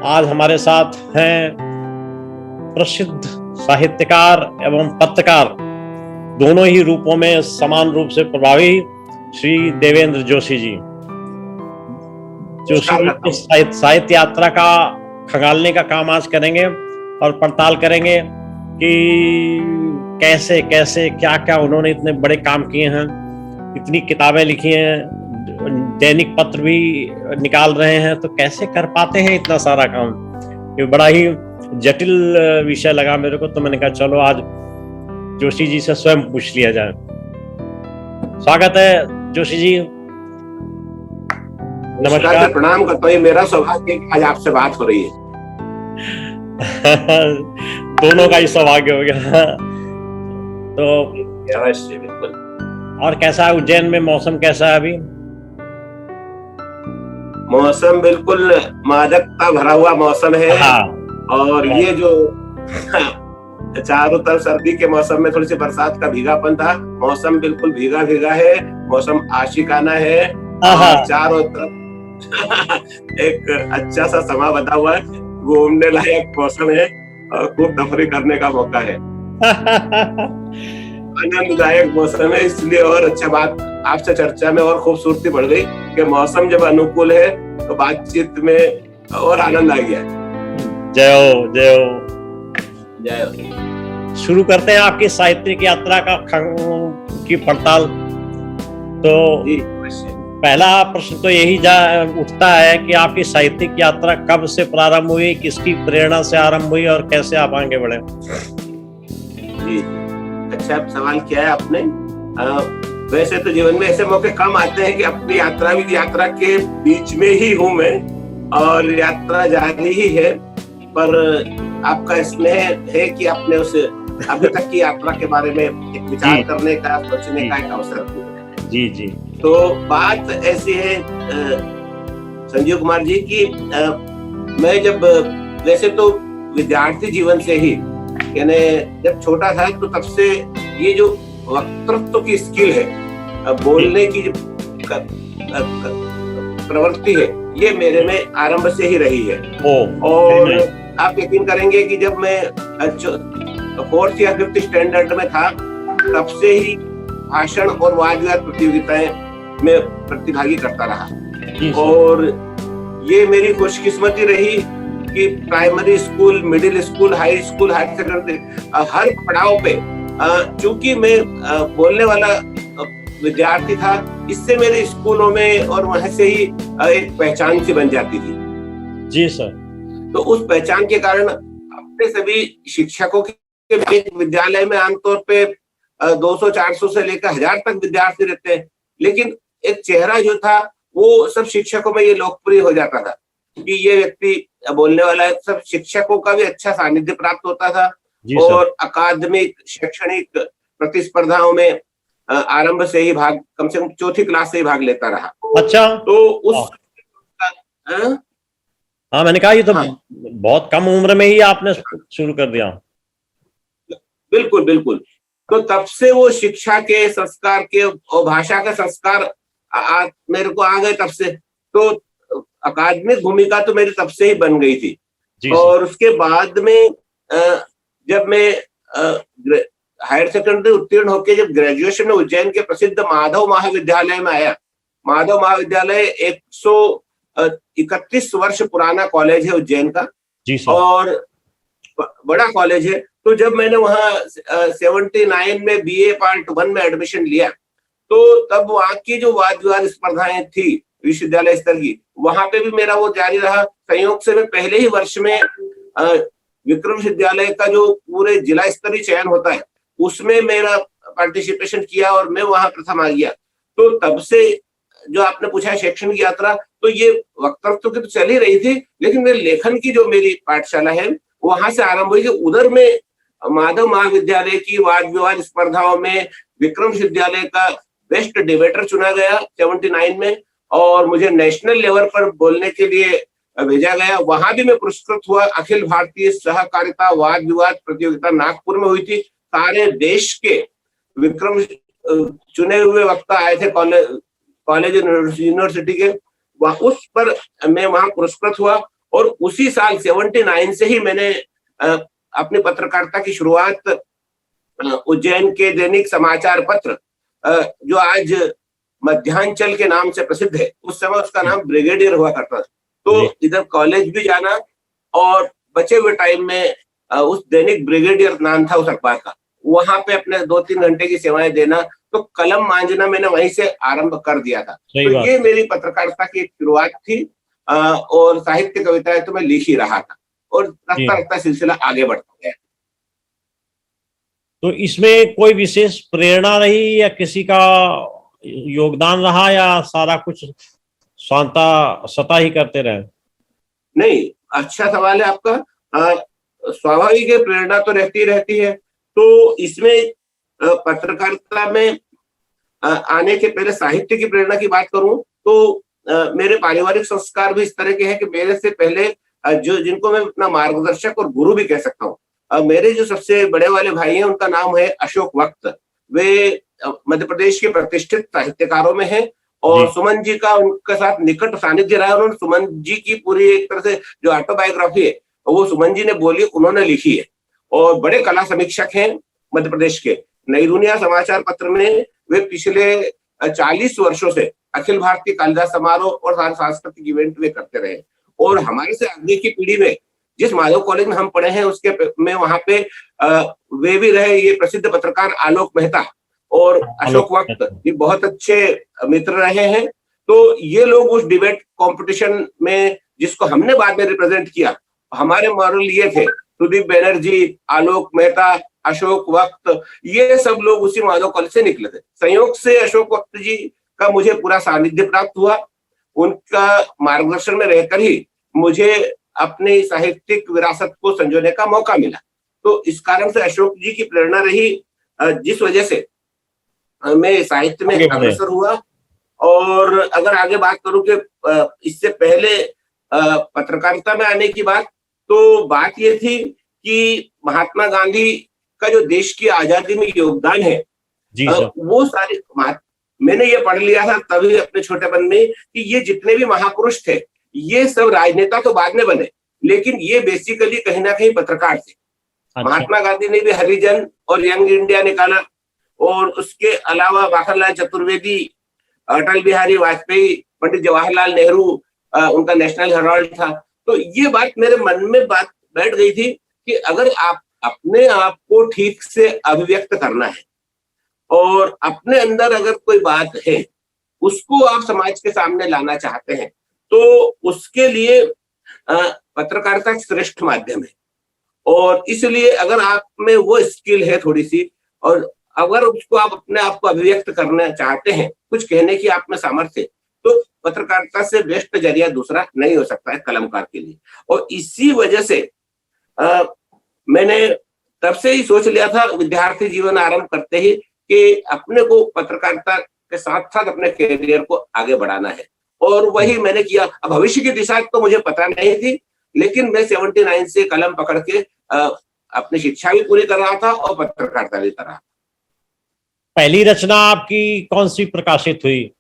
आज हमारे साथ हैं प्रसिद्ध साहित्यकार एवं पत्रकार, दोनों ही रूपों में समान रूप से प्रभावी श्री देवेंद्र जोशी जी। जोशी जी की साहित्य यात्रा का खंगालने का काम आज करेंगे और पड़ताल करेंगे कि कैसे कैसे क्या क्या उन्होंने इतने बड़े काम किए हैं, इतनी किताबें लिखी हैं, दैनिक पत्र भी निकाल रहे हैं, तो कैसे कर पाते हैं इतना सारा काम। ये बड़ा ही जटिल विषय लगा मेरे को, तो मैंने कहा चलो आज जोशी जी से स्वयं पूछ लिया जाए। स्वागत है जोशी जी। नमस्कार, प्रणाम करता हूँ। मेरा सौभाग्य आज आपसे बात हो रही है। दोनों का ही सौभाग्य हो गया। तो बिल्कुल। और कैसा है उज्जैन में, मौसम कैसा है अभी? मौसम बिल्कुल मादकता भरा हुआ मौसम है। हाँ। और ये जो चारों तरफ सर्दी के मौसम में थोड़ी सी बरसात का भीगापन था, मौसम बिल्कुल भीगा भीगा है, मौसम आशिकाना है और चारों तरफ एक अच्छा सा समा बना हुआ है, घूमने लायक मौसम है और खूब तफरी करने का मौका है। आनंददायक मौसम है, इसलिए और अच्छा बात आपसे चर्चा में और खूबसूरती बढ़ गई कि मौसम जब अनुकूल है तो बातचीत में और आनंद आ गया। जय हो, जय हो, जय हो। शुरू करते हैं आपकी साहित्यिक यात्रा की पड़ताल। तो पहला प्रश्न तो यही उठता है कि आपकी साहित्यिक यात्रा कब से प्रारंभ हुई, किसकी प्रेरणा से आरंभ हुई और कैसे आप आगे बढ़े? जी, अच्छा सवाल किया है आपने। वैसे तो जीवन में ऐसे मौके कम आते हैं कि अपनी यात्रा के बीच में ही हूँ मैं और यात्रा जारी ही है, पर आपका स्नेह है कि आपने उस अभी तक की यात्रा के बारे में एक विचार करने का, सोचने का एक अवसर दिया। जी जी। तो बात ऐसी है संजीव कुमार जी की मैं जब वैसे तो विद्यार्थी जीवन से ही, यानी जब छोटा था तो तब से ये जो वक्तृत्व की स्किल है, बोलने की जो प्रवृत्ति है, ये मेरे में आरंभ से ही रही है। और आप यकीन करेंगे कि जब मैं 4th या 5th स्टैंडर्ड में था, तब से ही भाषण और वाद-विवाद प्रतियोगिताएं में प्रतिभागी करता रहा। और ये मेरी खुशकिस्मती रही कि primary school, middle school, high school, higher secondary, हर पड़ाव पे चूंकि मैं बोलने वाला विद्यार्थी था, इससे मेरे स्कूलों में और वहां से ही एक पहचान सी बन जाती थी। जी सर। तो उस पहचान के कारण अपने सभी शिक्षकों के विद्यालय में आमतौर पे 200-400 से लेकर 1000 तक विद्यार्थी रहते हैं, लेकिन एक चेहरा जो था वो सब शिक्षकों में ये लोकप्रिय हो जाता था कि ये व्यक्ति बोलने वाला है। सब शिक्षकों का भी अच्छा सानिध्य प्राप्त होता था और अकादमिक शैक्षणिक प्रतिस्पर्धाओं में आरंभ से ही भाग, कम से कम 4th क्लास से ही भाग लेता रहा। अच्छा। तो उस हाँ, मैंने कहा ये तो बहुत कम उम्र में ही आपने शुरू कर दिया। बिल्कुल बिल्कुल। तो तब से वो शिक्षा के संस्कार के और भाषा के संस्कार मेरे को आ गए तब से। तो अकादमिक भूमिका तो मेरी तब से ही बन गई थी। और उसके बाद में जब मैं हायर सेकेंडरी उत्तीर्ण होकर जब ग्रेजुएशन में उज्जैन के प्रसिद्ध माधव महाविद्यालय में आया, माधव महाविद्यालय 131 वर्ष पुराना कॉलेज है उज्जैन का और बड़ा कॉलेज है। तो जब मैंने वहाँ 79 में BA Part 1 में एडमिशन लिया, तो तब वहाँ की जो वाद विवाद स्पर्धाएं थी विश्वविद्यालय स्तर की, वहां पे भी मेरा वो जारी रहा। संयोग से मैं पहले ही वर्ष में विक्रम विश्वविद्यालय का जो पूरे जिला स्तरीय चयन होता है, उसमें मेरा पार्टिसिपेशन किया और मैं वहां प्रथम आ गया। तो तब से जो आपने पूछा शैक्षणिक यात्रा, तो ये वक्तृत्व की तो चल ही रही थी, लेकिन मेरे लेखन की जो मेरी पाठशाला है वहां से आरंभ हुई कि उधर में माधव महाविद्यालय की वाद विवाद स्पर्धाओं में विक्रम विश्वविद्यालय का बेस्ट डिबेटर चुना गया 79 में और मुझे नेशनल लेवल पर बोलने के लिए भेजा गया। वहां भी मैं पुरस्कृत हुआ। अखिल भारतीय सहकारिता वाद विवाद प्रतियोगिता नागपुर में हुई थी। सारे देश के विक्रम चुने हुए वक्ता आए थे कॉलेज यूनिवर्सिटी के, उस पर मैं वहां पुरस्कृत हुआ और उसी साल 79 से ही मैंने अपनी पत्रकारिता की शुरुआत उज्जैन के दैनिक समाचार पत्र जो आज मध्यांचल के नाम से प्रसिद्ध है, उस समय उसका नाम ब्रिगेडियर हुआ करता था। तो इधर कॉलेज भी जाना और बचे हुए टाइम में उस दैनिक ब्रिगेडियर नाम था उस अखबार का, वहां पे अपने 2-3 घंटे की सेवाएं देना, तो कलम मांझना मैंने वहीं से आरंभ कर दिया था। तो ये मेरी पत्रकारिता की एक शुरुआत थी और साहित्य कविताएं तो मैं लिख ही रहा था और रफ्ता रफ्ता सिलसिला आगे बढ़ता गया। तो इसमें कोई विशेष प्रेरणा रही या किसी का योगदान रहा या सारा कुछ स्वतः ही करते रहे? नहीं, अच्छा सवाल है आपका। स्वाभाविक है, प्रेरणा तो रहती है। तो इसमें पत्रकारिता में आने के पहले साहित्य की प्रेरणा की बात करूं तो मेरे पारिवारिक संस्कार भी इस तरह के हैं कि मेरे से पहले जिनको मैं अपना मार्गदर्शक और गुरु भी कह सकता हूँ, मेरे जो सबसे बड़े वाले भाई हैं उनका नाम है अशोक वक्त। वे मध्य प्रदेश के प्रतिष्ठित साहित्यकारों में हैं और सुमन जी का उनके साथ निकट सानिध्य रहा है। उन्होंने सुमन जी की पूरी एक तरह से जो ऑटोबायोग्राफी है वो सुमन जी ने बोली, उन्होंने लिखी है और बड़े कला समीक्षक हैं मध्य प्रदेश के। नई दुनिया समाचार पत्र में वे पिछले 40 वर्षों से अखिल भारतीय कालिदास समारोह और सांस्कृतिक इवेंट वे करते रहे और हमारे से आगे की पीढ़ी में जिस माधव कॉलेज में हम पढ़े हैं उसके में वहां पे वे भी रहे ये प्रसिद्ध पत्रकार आलोक मेहता और अशोक वक्त, ये बहुत अच्छे मित्र रहे हैं। तो ये लोग उस डिबेट कंपटीशन में जिसको हमने बाद में रिप्रेजेंट किया, हमारे मॉडल ये थे सुदीप बनर्जी, आलोक मेहता, अशोक वक्त, ये सब लोग उसी माधव कॉलेज से निकले थे। संयोग से अशोक वक्त जी का मुझे पूरा सानिध्य प्राप्त हुआ, उनका मार्गदर्शन में रहकर ही मुझे अपनी साहित्यिक विरासत को संजोने का मौका मिला। तो इस कारण से अशोक जी की प्रेरणा रही, जिस वजह से मैं साहित्य में अग्रसर हुआ। और अगर आगे बात करूं कि इससे पहले पत्रकारिता में आने की बात, तो बात ये थी कि महात्मा गांधी का जो देश की आजादी में योगदान है वो सारे मैंने ये पढ़ लिया था तभी अपने छोटेपन में कि ये जितने भी महापुरुष थे ये सब राजनेता तो बाद में बने, लेकिन ये बेसिकली कहीं ना कहीं पत्रकार थे। अच्छा। महात्मा गांधी ने भी हरिजन और यंग इंडिया निकाला और उसके अलावा वाखनलाल चतुर्वेदी, अटल बिहारी वाजपेयी, पंडित जवाहरलाल नेहरू, उनका नेशनल हेराल्ड था। तो ये बात मेरे मन में बात बैठ गई थी कि अगर आप अपने आप को ठीक से अभिव्यक्त करना है और अपने अंदर अगर कोई बात है उसको आप समाज के सामने लाना चाहते हैं तो उसके लिए पत्रकारिता श्रेष्ठ माध्यम है। और इसलिए अगर आप में वो स्किल है थोड़ी सी और अगर उसको आप अपने आप को अभिव्यक्त करना चाहते हैं, कुछ कहने की आप में सामर्थ्य, तो पत्रकारिता से बेस्ट जरिया दूसरा नहीं हो सकता है कलमकार के लिए। और इसी वजह से मैंने तब से ही सोच लिया था विद्यार्थी जीवन आरंभ करते ही कि अपने को पत्रकारिता के साथ साथ अपने कैरियर को आगे बढ़ाना है और वही मैंने किया। अब भविष्य की दिशा तो मुझे पता नहीं थी, लेकिन मैं 79 से कलम पकड़ के अपनी शिक्षा भी पूरी कर रहा था और पत्रकारिता भी कर रहा था। पहली रचना आपकी कौन सी प्रकाशित हुई,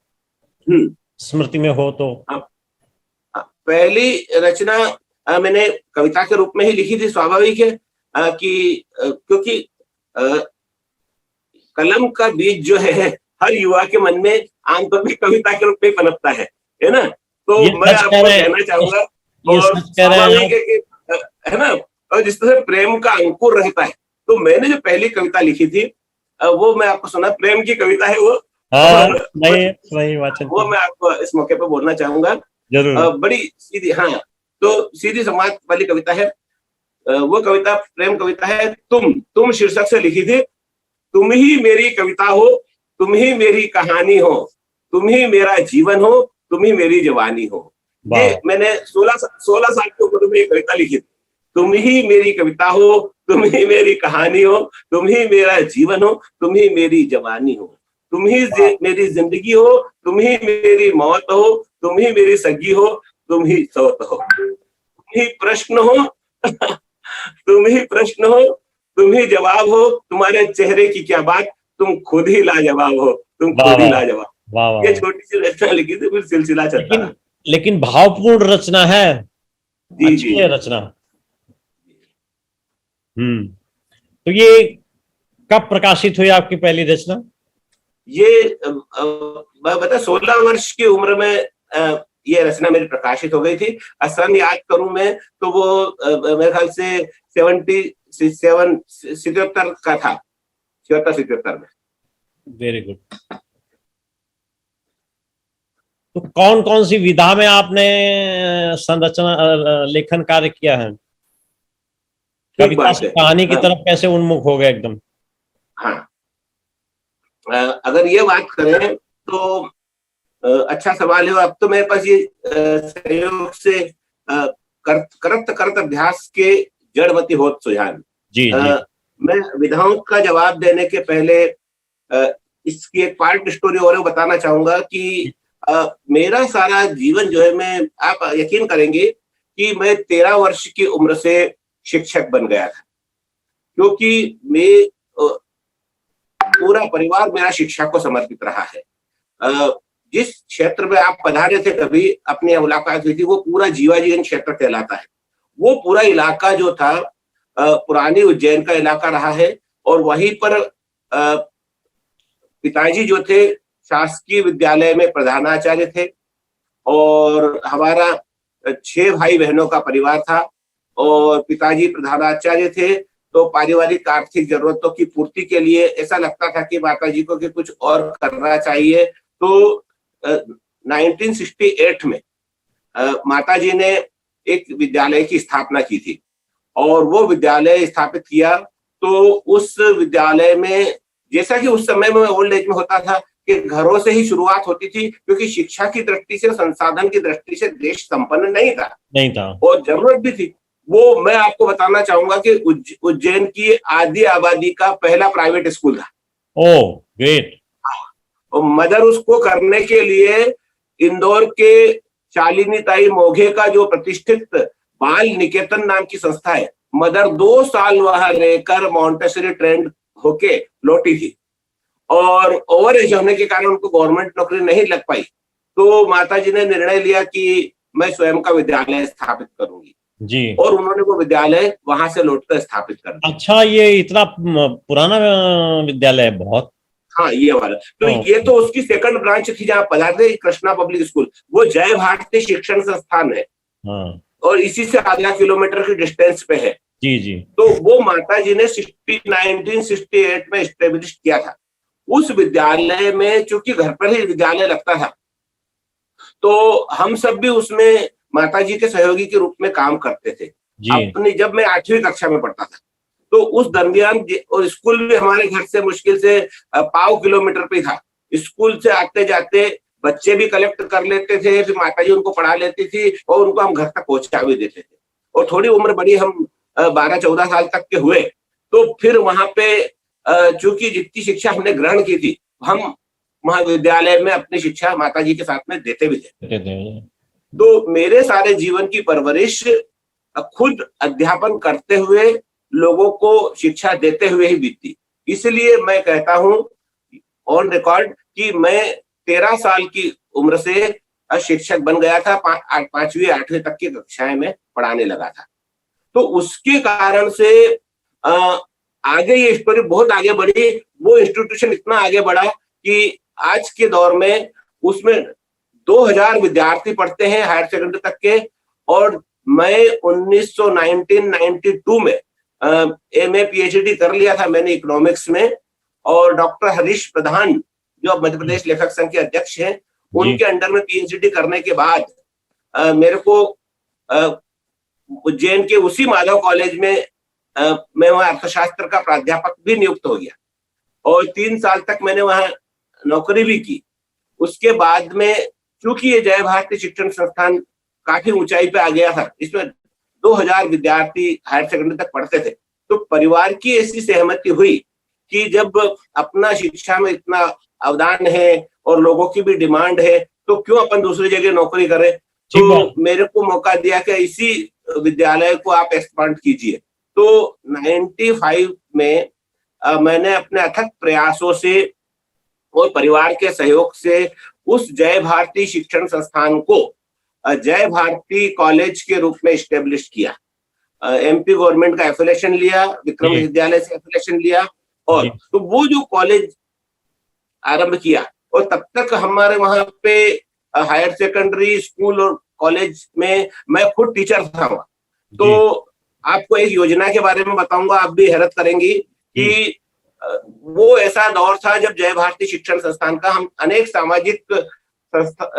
स्मृति में हो तो? पहली रचना मैंने कविता के रूप में ही लिखी थी। स्वाभाविक है कि क्योंकि कलम का बीज जो है हर युवा के मन में आमतौर पर कविता के रूप में पनपता है ना। तो मैं आपको कहना चाहूंगा और स्वाभाविक है ना, और जिस तरह प्रेम का अंकुर रहता है, तो मैंने जो पहली कविता लिखी थी वो मैं आपको सुना, प्रेम की कविता है वो। वो मैं आपको इस मौके पर बोलना चाहूंगा। बड़ी सीधी, हाँ, तो सीधी संवाद वाली कविता है वो। कविता प्रेम कविता है। तुम शीर्षक से लिखी थी। तुम ही मेरी कविता हो, तुम ही मेरी कहानी हो, तुम ही मेरा जीवन हो, तुम ही मेरी जवानी हो। ये मैंने 16 साल की उम्र में ये कविता लिखी थी। तुम ही मेरी कविता हो, तुम ही मेरी कहानी हो, तुम ही मेरा जीवन हो, तुम ही मेरी जवानी हो, तुम ही मेरी जिंदगी हो, तुम ही मेरी मौत हो, तुम ही मेरी सगी हो, तुम ही सौत हो, तुम ही प्रश्न हो तुम ही प्रश्न हो, तुम ही जवाब हो, तुम्हारे चेहरे की क्या बात, तुम खुद ही लाजवाब हो, तुम खुद ही लाजवाब। ये छोटी सी रचना लिखी थी, फिर सिलसिला चलता रहा। लेकिन भावपूर्ण रचना है। अच्छी है रचना। तो ये कब प्रकाशित हुई आपकी पहली रचना? ये मैं बता 16 वर्ष की उम्र में ये रचना मेरी प्रकाशित हो गई थी। सन याद करूं मैं तो वो मेरे ख्याल से 77 का था, 77 में। Very good. तो कौन कौन सी विधा में आपने संरचना लेखन कार्य किया है? कविता से कहानी की तरफ कैसे उन्मुख हो गए एकदम? हाँ, अगर ये बात करें तो अच्छा सवाल है। अब तो मेरे पास ये सहयोग से करत करत अभ्यास के जड़मति होत सुजान। जी जी। मैं विधाओं का जवाब देने के पहले इसकी एक पार्ट स्टोरी और बताना चाहूंगा कि मेरा सारा जीवन जो है, मैं आप यकीन करेंगे कि मैं 13 वर्ष की उम्र से शिक्षक बन गया था, क्योंकि मैं पूरा परिवार मेरा शिक्षा को समर्पित रहा है। जिस क्षेत्र में आप पधारे थे, कभी अपनी मुलाकात हुई थी, वो पूरा जीवाजीवन क्षेत्र कहलाता है। वो पूरा इलाका जो था पुरानी उज्जैन का इलाका रहा है, और वहीं पर पिताजी जो थे शासकीय विद्यालय में प्रधानाचार्य थे, और हमारा 6 भाई बहनों का परिवार था, और पिताजी प्रधानाचार्य थे। तो पारिवारिक आर्थिक जरूरतों की पूर्ति के लिए ऐसा लगता था कि माताजी को कि कुछ और करना चाहिए। तो 1968 में माताजी ने एक विद्यालय की स्थापना की थी, और वो विद्यालय स्थापित किया। तो उस विद्यालय में, जैसा कि उस समय में ओल्ड एज में होता था कि घरों से ही शुरुआत होती थी, क्योंकि शिक्षा की दृष्टि से, संसाधन की दृष्टि से देश संपन्न नहीं था और जरूरत भी थी। वो मैं आपको बताना चाहूंगा कि उज्जैन की आधी आबादी का पहला प्राइवेट स्कूल था। Oh great. और मदर उसको करने के लिए इंदौर के शालिनी ताई मोघे का जो प्रतिष्ठित बाल निकेतन नाम की संस्था है, मदर 2 साल वहां रहकर मॉन्टेसरी ट्रेंड होके लौटी थी, और ओवर एज होने के कारण उनको गवर्नमेंट नौकरी नहीं लग पाई। तो माताजी ने निर्णय लिया कि मैं स्वयं का विद्यालय स्थापित करूंगी जी, और उन्होंने वो विद्यालय वहां से लौटकर स्थापित कर दिया। अच्छा, ये इतना पुराना विद्यालय है बहुत। हाँ, ये वाला तो ये तो उसकी सेकंड ब्रांच थी जहाँ पधारते कृष्णा पब्लिक स्कूल। वो जय भारती शिक्षण संस्थान है, हाँ, और इसी से आधा किलोमीटर की डिस्टेंस पे है। जी जी। तो वो माता जी ने 1968 में स्टेब्लिश किया था। उस विद्यालय में चूंकि घर पर ही विद्यालय लगता था, तो हम सब भी उसमें माता जी के सहयोगी के रूप में काम करते थे। अपनी जब मैं 8वीं कक्षा में पढ़ता था, तो उस दरमियान, और स्कूल भी हमारे घर से मुश्किल से 5 किलोमीटर पे था। स्कूल से आते जाते बच्चे भी कलेक्ट कर लेते थे, फिर माताजी उनको पढ़ा लेती थी, और उनको हम घर तक पहुंचा भी देते थे। और थोड़ी उम्र बड़ी, हम 12-14 साल तक के हुए, तो फिर वहां पे चूंकि जितनी शिक्षा हमने ग्रहण की थी, हम महाविद्यालय में अपनी शिक्षा माताजी के साथ में देते भी थे। तो मेरे सारे जीवन की परवरिश खुद अध्यापन करते हुए, लोगों को शिक्षा देते हुए ही बीती। इसलिए मैं कहता हूं ऑन रिकॉर्ड कि मैं 13 साल की उम्र से शिक्षक बन गया था। 5वीं 8वीं तक की कक्षाएं में पढ़ाने लगा था। तो उसके कारण से आगे ये स्टोरी बहुत आगे बढ़ी। वो इंस्टीट्यूशन इतना आगे बढ़ा कि आज के दौर में उसमें 2000 विद्यार्थी पढ़ते हैं हायर सेकेंडरी तक के। और मैं 1992 में MA PhD कर लिया था मैंने इकोनॉमिक्स में। और डॉक्टर हरीश प्रधान, जो मध्य प्रदेश लेखक संघ के अध्यक्ष हैं, उनके अंडर में PhD करने के बाद मेरे को उज्जैन के उसी माधव कॉलेज में मैं वहां अर्थशास्त्र का प्राध्यापक भी नियुक्त हो गया, और 3 साल तक मैंने वहां नौकरी भी की। उसके बाद में चूंकि ये जय भारती शिक्षण संस्थान काफी ऊंचाई पे आ गया था, इसमें 2000 विद्यार्थी हायर सेकेंडरी तक पढ़ते थे, तो परिवार की ऐसी सहमति हुई कि जब अपना शिक्षा में इतना अवदान है और लोगों की भी डिमांड है, तो क्यों अपन दूसरी जगह नौकरी करें। तो मेरे को मौका दिया कि इसी विद्यालय को आप एक्सपांड कीजिए। तो 95 में मैंने अपने अथक प्रयासों से और परिवार के सहयोग से उस जय भारती शिक्षण संस्थान को जय भारती कॉलेज के रूप में स्टेब्लिश किया। एमपी गवर्नमेंट का एफिलिएशन लिया, विक्रम विद्यालय से एफिलिएशन लिया, और तो वो जो कॉलेज आरंभ किया, और तब तक हमारे वहां पे हायर सेकेंडरी स्कूल और कॉलेज में मैं खुद टीचर था वहां। तो आपको एक योजना के बारे में बताऊंगा, आप भी हैरत करेंगी कि वो ऐसा दौर था जब जय भारती शिक्षण संस्थान का हम अनेक सामाजिक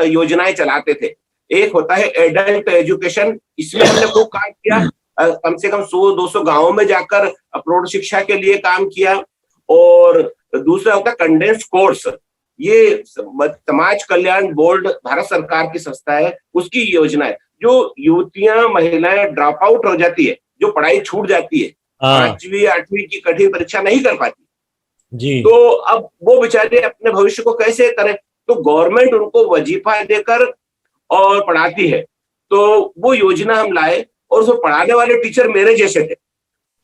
योजनाएं चलाते थे। एक होता है एडल्ट एजुकेशन, इसमें हमने खूब काम किया, कम से कम 100-200 गांवों में जाकर प्रौढ़ शिक्षा के लिए काम किया। और दूसरा होता है कंडेंस कोर्स, ये समाज कल्याण बोर्ड भारत सरकार की संस्था है, उसकी योजना है। जो युवतियां महिलाएं ड्रॉप आउट हो जाती है, जो पढ़ाई छूट जाती है, 5वीं 8वीं की कठिन परीक्षा नहीं कर पाती जी, तो अब वो बेचारे अपने भविष्य को कैसे करें, तो गवर्नमेंट उनको वजीफा देकर और पढ़ाती है। तो वो योजना हम लाए, और उसमें पढ़ाने वाले टीचर मेरे जैसे थे।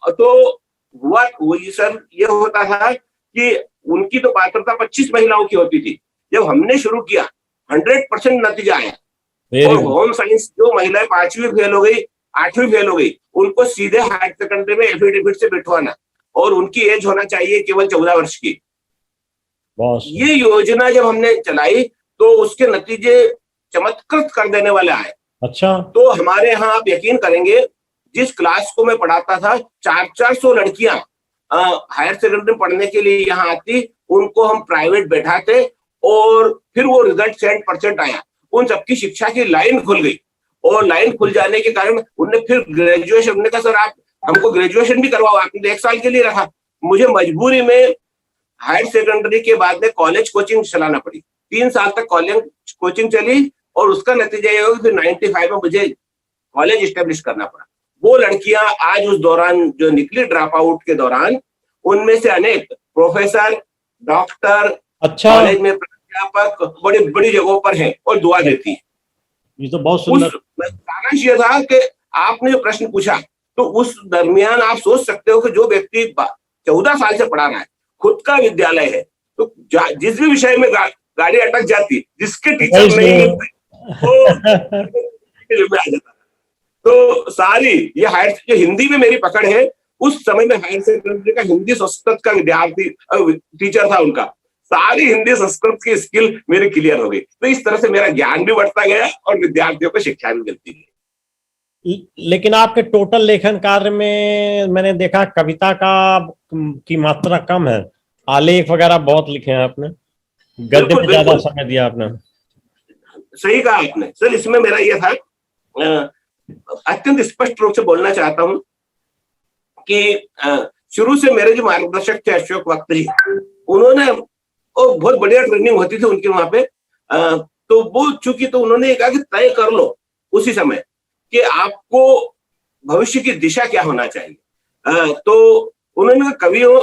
तो हुआ वही सर, ये होता था कि उनकी तो पात्रता 25 महिलाओं की होती थी। जब हमने शुरू किया 100% नतीजा आया, और होम साइंस जो महिलाएं 5वीं फेल हो गई, 8वीं फेल हो गई, उनको सीधे हायर सेकेंडरी में एफिडेविट से बिठवाना, और उनकी एज होना चाहिए केवल 14 वर्ष की। ये योजना जब हमने चलाई तो उसके नतीजे चमत्कृत कर देने वाले आए। अच्छा, तो हमारे यहाँ आप यकीन करेंगे, जिस क्लास को मैं पढ़ाता था, 400 लड़कियां हायर सेकेंडरी पढ़ने के लिए यहाँ आती, उनको हम प्राइवेट बैठाते, और फिर वो रिजल्ट 100% आया, उन सबकी शिक्षा की लाइन खुल गई। और लाइन खुल जाने के कारण उनने फिर ग्रेजुएशन, उन्होंने कहा सर आप हमको ग्रेजुएशन भी करवाओ, आपने 1 साल के लिए रखा। मुझे मजबूरी में हायर सेकेंडरी के बाद में कॉलेज कोचिंग चलाना पड़ी, 3 साल तक कॉलेज कोचिंग चली, और उसका नतीजा ये होगा फिर 95 में मुझे कॉलेज स्टेब्लिश करना पड़ा। वो लड़कियां आज उस दौरान जो निकली ड्रॉप आउट के दौरान, उनमें से अनेक प्रोफेसर, डॉक्टर, कॉलेज में प्राध्यापक, बड़ी बड़ी जगहों पर हैं और दुआ देती है। ये तो बहुत सुंदर। सारांश ये था कि आपने जो प्रश्न पूछा, तो उस दरमियान आप सोच सकते हो कि जो व्यक्ति 14 साल से पढ़ा रहा है, खुद का विद्यालय है, तो जिस भी विषय में गाड़ी अटक जाती, जिसके टीचर नहीं मिलते तो आ जाता। तो सारी ये हायर, जो हिंदी में मेरी पकड़ है, उस समय में हायर सेकेंडरी का हिंदी संस्कृत का विद्यार्थी टीचर था, उनका सारी हिंदी संस्कृत की स्किल मेरी क्लियर हो गई। तो इस तरह से मेरा ज्ञान भी बढ़ता गया और विद्यार्थियों को शिक्षा भी मिलती गई। लेकिन आपके टोटल लेखन कार्य में मैंने देखा कविता की मात्रा कम है, आलेख वगैरह बहुत लिखे हैं आपने, गद्य में ज्यादा समय दिया आपने। सही कहा आपने सर, इसमें मेरा यह था, अत्यंत स्पष्ट रूप से बोलना चाहता हूं कि शुरू से मेरे जो मार्गदर्शक थे अशोक वक्त जी, उन्होंने बहुत बढ़िया ट्रेनिंग होती थी उनके वहां पे, तो वो चूंकि, तो उन्होंने कहा कि तय कर लो उसी समय कि आपको भविष्य की दिशा क्या होना चाहिए। तो उन्होंने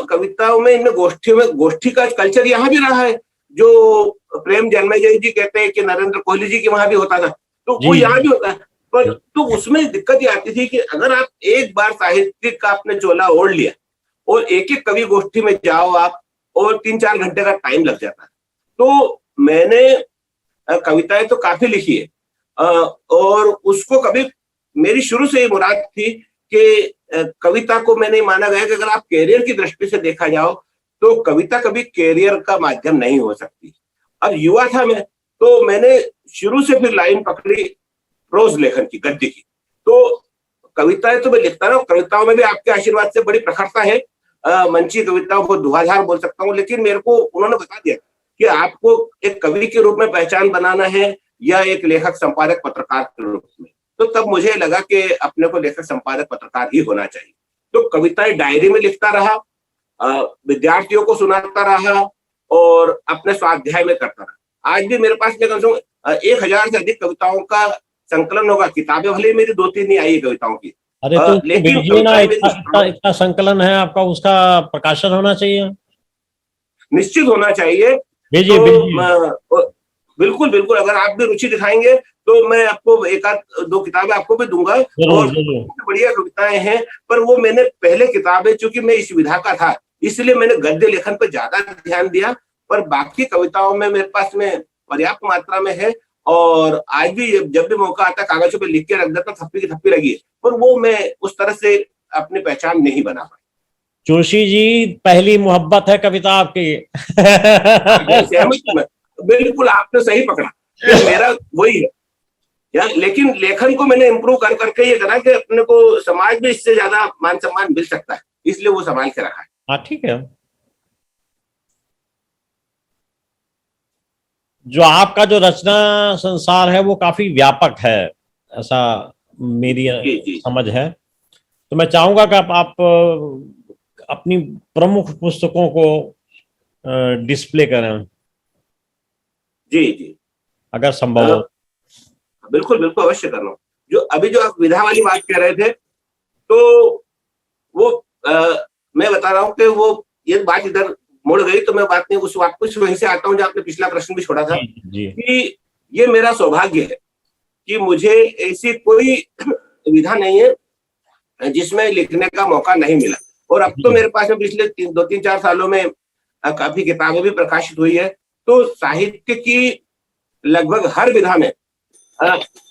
कविताओं में, इन गोष्ठियों में, गोष्ठी का कल्चर यहाँ भी रहा है, जो प्रेम जन्मेजय जी कहते हैं कि नरेंद्र कोहली जी के वहां भी होता था, तो वो यहाँ भी होता है। पर तो उसमें दिक्कत ये आती थी कि अगर आप एक बार साहित्यिक का आपने चोला ओढ़ लिया और एक एक कवि गोष्ठी में जाओ आप, और 3-4 घंटे का टाइम लग जाता है। तो मैंने कविताएं तो काफी लिखी है, और उसको कभी, मेरी शुरू से ही मुराद थी कि कविता को मैंने माना गया कि अगर आप कैरियर की दृष्टि से देखा जाओ तो कविता कभी कैरियर का माध्यम नहीं हो सकती। अब युवा था मैं, तो मैंने शुरू से फिर लाइन पकड़ी प्रोज लेखन की, गद्य की। तो कविताएं तो मैं लिखता रहा हूं, कविताओं में भी आपके आशीर्वाद से बड़ी प्रखरता है, मंची कविताओं को धुआंधार बोल सकता हूँ, लेकिन मेरे को उन्होंने बता दिया कि आपको एक कवि के रूप में पहचान बनाना है या एक लेखक संपादक पत्रकार के रूप में। तो तब मुझे लगा कि अपने को लेखक संपादक पत्रकार ही होना चाहिए। तो कविताएं डायरी में लिखता रहा, विद्यार्थियों को सुनाता रहा, और अपने स्वाध्याय में करता रहा। आज भी मेरे पास में कम से कम 1000 से अधिक कविताओं का संकलन होगा। किताबें भले मेरी 2-3 ही आई कविताओं की, अरे तो लेकिन इतना संकलन है आपका, उसका प्रकाशन होना चाहिए, निश्चित होना चाहिए। तो बिल्कुल बिल्कुल, अगर आप भी रुचि दिखाएंगे तो मैं आपको 1-2 किताबें आपको भी दूंगा, और बढ़िया कविताएं हैं। पर वो मैंने पहले किताबें, चूंकि मैं इस विधा का था, इसलिए मैंने गद्य लेखन पर ज्यादा ध्यान दिया, पर बाकी कविताओं में मेरे पास में पर्याप्त मात्रा में है। और आज भी जब भी मौका आता है कागजों पे लिख के रख देता, थप्पी की थप्पी लगी है, पर वो मैं उस तरह से अपनी पहचान नहीं बना पाई। जोशी जी, पहली मोहब्बत है कविता आपकी। सहमत मैं, बिल्कुल आपने सही पकड़ा कि मेरा वही है यार। लेकिन लेखन को मैंने इम्प्रूव कर करके ये करा कि अपने को समाज में इससे ज्यादा मान सम्मान मिल सकता है, इसलिए वो संभाल के रखा है। हाँ ठीक है। जो आपका जो रचना संसार है वो काफी व्यापक है, ऐसा मेरी जी जी समझ है। तो मैं चाहूंगा कि आप अपनी प्रमुख पुस्तकों को डिस्प्ले करें, जी जी। अगर संभव हो। बिल्कुल बिल्कुल अवश्य कर रहा हूँ। जो आप विधा वाली बात कह रहे थे, तो वो मैं बता रहा हूँ कि वो ये बात इधर मुड़ गई, तो मैं बात नहीं उस वापस वहीं से आता हूँ जहाँ आपने पिछला प्रश्न भी छोड़ा था। जी। कि ये मेरा सौभाग्य है कि मुझे ऐसी कोई विधा नहीं है जिसमें लिखने का मौका नहीं मिला। और अब तो मेरे पास में पिछले 2-3-4 सालों में काफी किताबें भी प्रकाशित हुई है। तो साहित्य की लगभग हर विधा में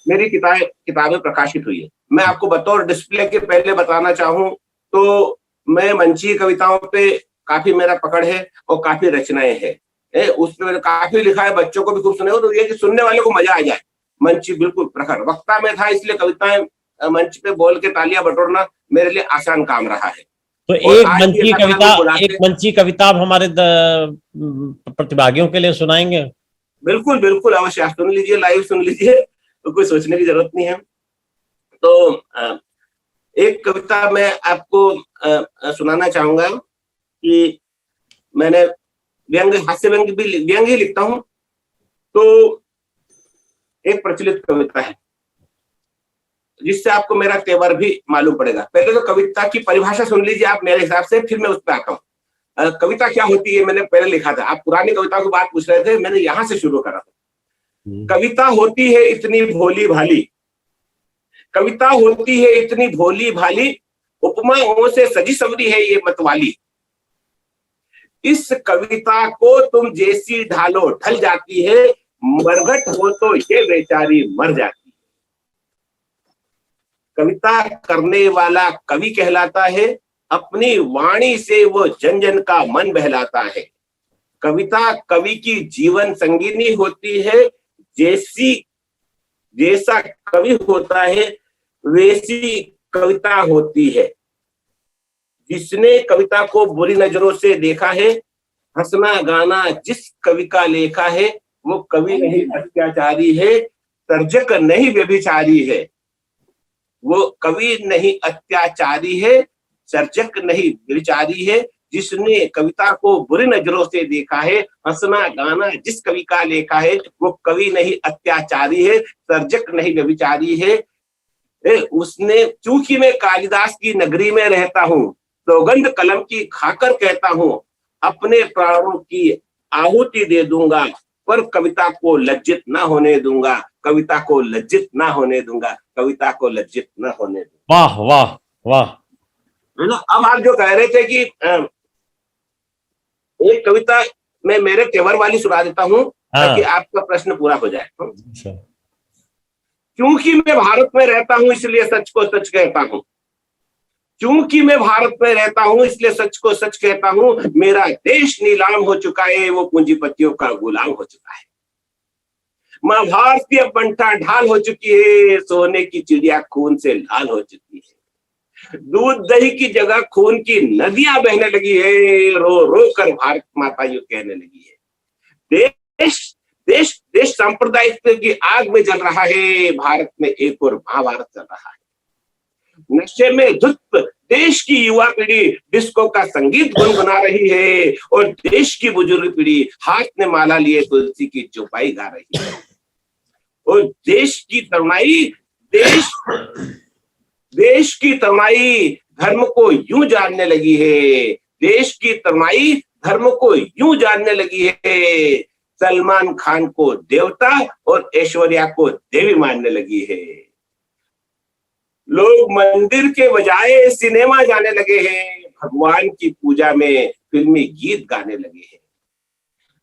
मेरी किताबें प्रकाशित हुई है। मैं आपको बतौर डिस्प्ले के पहले बताना चाहूँ तो मैं मंचीय कविताओं पे काफी मेरा पकड़ है और काफी रचनाएं हैं। उस पे मैंने काफी लिखा है, बच्चों को भी खूब सुने हो, तो ये कि सुनने वाले को मजा आ जाए। मंच बिल्कुल प्रखर वक्ता में था, इसलिए कविताएं मंच पे बोल के तालियां बटोरना मेरे लिए आसान काम रहा है। तो एक मंची कविता आप हमारे प्रतिभागियों के लिए सुनाएंगे? बिल्कुल बिल्कुल अवश्य, आप सुन लीजिए, लाइव सुन लीजिए, तो कोई सोचने की जरूरत नहीं है। तो एक कविता मैं आपको सुनाना चाहूंगा कि मैंने हास्य व्यंग ही लिखता हूं। तो एक प्रचलित कविता है जिससे आपको मेरा तेवर भी मालूम पड़ेगा। पहले तो कविता की परिभाषा सुन लीजिए आप मेरे हिसाब से, फिर मैं उस पर आता हूँ। कविता क्या होती है मैंने पहले लिखा था, आप पुरानी कविता की बात पूछ रहे थे, मैंने यहां से शुरू करा था। कविता होती है इतनी भोली भाली, कविता होती है इतनी भोली भाली, उपमाओं से सजी सवरी है ये मतवाली। इस कविता को तुम जैसी ढालो ढल जाती है, मरघट हो तो ये बेचारी मर जाती है। कविता करने वाला कवि कहलाता है, अपनी वाणी से वो जन जन का मन बहलाता है। कविता कवि की जीवन संगिनी होती है, जैसा कवि होता है वैसी कविता होती है। जिसने कविता को बुरी नजरों से देखा है, हंसना गाना जिस कवि का लेखा है, वो कवि नहीं अत्याचारी है, सर्जक नहीं व्यभिचारी है। वो कवि नहीं अत्याचारी है, सर्जक नहीं व्यभिचारी है। जिसने कविता को बुरी नजरों से देखा है, हंसना गाना जिस कवि का लेखा है, वो कवि नहीं अत्याचारी है, सर्जक नहीं व्यभिचारी है। उसने, चूंकि मैं कालिदास की नगरी में रहता हूँ, सौगंध कलम की खाकर कहता हूँ, अपने प्राणों की आहुति दे दूंगा, पर कविता को लज्जित ना होने दूंगा, कविता को लज्जित ना होने दूंगा, कविता को लज्जित ना होने दूंगा। वाह वाह वाह। है ना। अब आप जो कह रहे थे कि एक कविता मैं मेरे तेवर वाली सुना देता हूँ ताकि आपका प्रश्न पूरा हो जाए। क्योंकि मैं भारत में रहता हूँ इसलिए सच को सच कहता हूँ, क्योंकि मैं भारत में रहता हूँ इसलिए सच को सच कहता हूँ। मेरा देश नीलाम हो चुका है, वो पूंजीपतियों का गुलाम हो चुका है। माँ भारती अब बंटा ढाल हो चुकी है, सोने की चिड़िया खून से लाल हो चुकी है। दूध दही की जगह खून की नदियां बहने लगी है, रो रो कर भारत माता यूं कहने लगी है। देश देश सांप्रदायिक की आग में जल रहा है, भारत में एक और महाभारत चल रहा है। नशे में धुत देश की युवा पीढ़ी डिस्को का संगीत गुनगुना रही है, और देश की बुजुर्ग पीढ़ी हाथ में माला लिए तुलसी की चौपाई गा रही है। और देश की तरुणाई धर्म को यूं जानने लगी है, देश की तरुणाई धर्म को यूं जानने लगी है। सलमान खान को देवता और ऐश्वर्या को देवी मानने लगी है। लोग मंदिर के बजाय सिनेमा जाने लगे हैं, भगवान की पूजा में फिल्मी गीत गाने लगे हैं।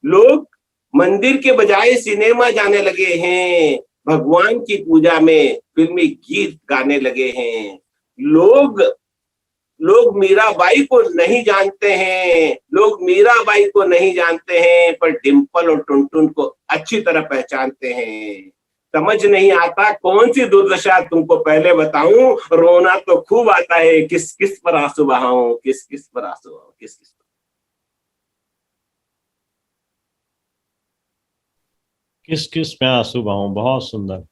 लोग मंदिर के बजाय सिनेमा जाने लगे हैं, भगवान की पूजा में फिल्मी गीत गाने लगे हैं। लोग लोग मीराबाई को नहीं जानते हैं, लोग मीराबाई को नहीं जानते हैं, पर डिम्पल और टुनटुन को अच्छी तरह पहचानते हैं। समझ नहीं आता कौन सी दुर्दशा तुमको पहले बताऊं, रोना तो खूब आता है, किस किस पर आंसू बहाऊं, किस किस पर आंसू बहाऊं, किस किस पर। किस किस में आंसू बहाऊं, बहुत सुंदर।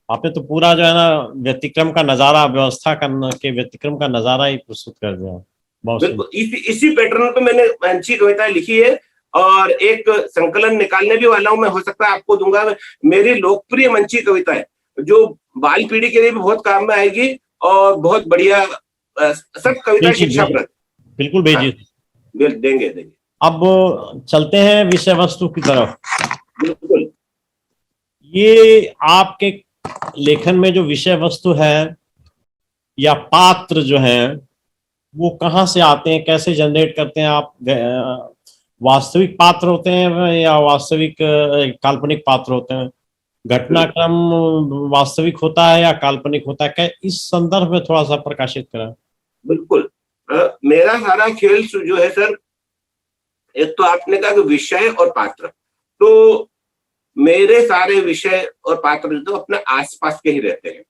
आपने तो पूरा जो है ना व्यतिक्रम का नजारा, व्यवस्था करना के व्यतिक्रम का नजारा ही प्रस्तुत कर दिया। बहुत बिल्कुल इसी पैटर्न पे मैंने अच्छी कविताएं लिखी है, और एक संकलन निकालने भी वाला हूं मैं, हो सकता है आपको दूंगा। मेरी लोकप्रिय मंची कविता है जो बाल पीढ़ी के लिए भी बहुत काम में आएगी, और बहुत बढ़िया सब कविता शिक्षाप्रद। बिल्कुल हाँ, भेजिए। देंगे देंगे। अब चलते हैं विषय वस्तु की तरफ। बिल्कुल। ये आपके लेखन में जो विषय वस्तु है या पात्र जो है वो कहाँ से आते हैं, कैसे जनरेट करते हैं आप? वास्तविक पात्र होते हैं या वास्तविक काल्पनिक पात्र होते हैं? घटनाक्रम वास्तविक होता है या काल्पनिक होता है? क्या इस संदर्भ में थोड़ा सा प्रकाशित करें। बिल्कुल। मेरा सारा खेल जो है सर, एक तो आपने कहा कि विषय और पात्र, तो मेरे सारे विषय और पात्र तो अपने आसपास के ही रहते हैं,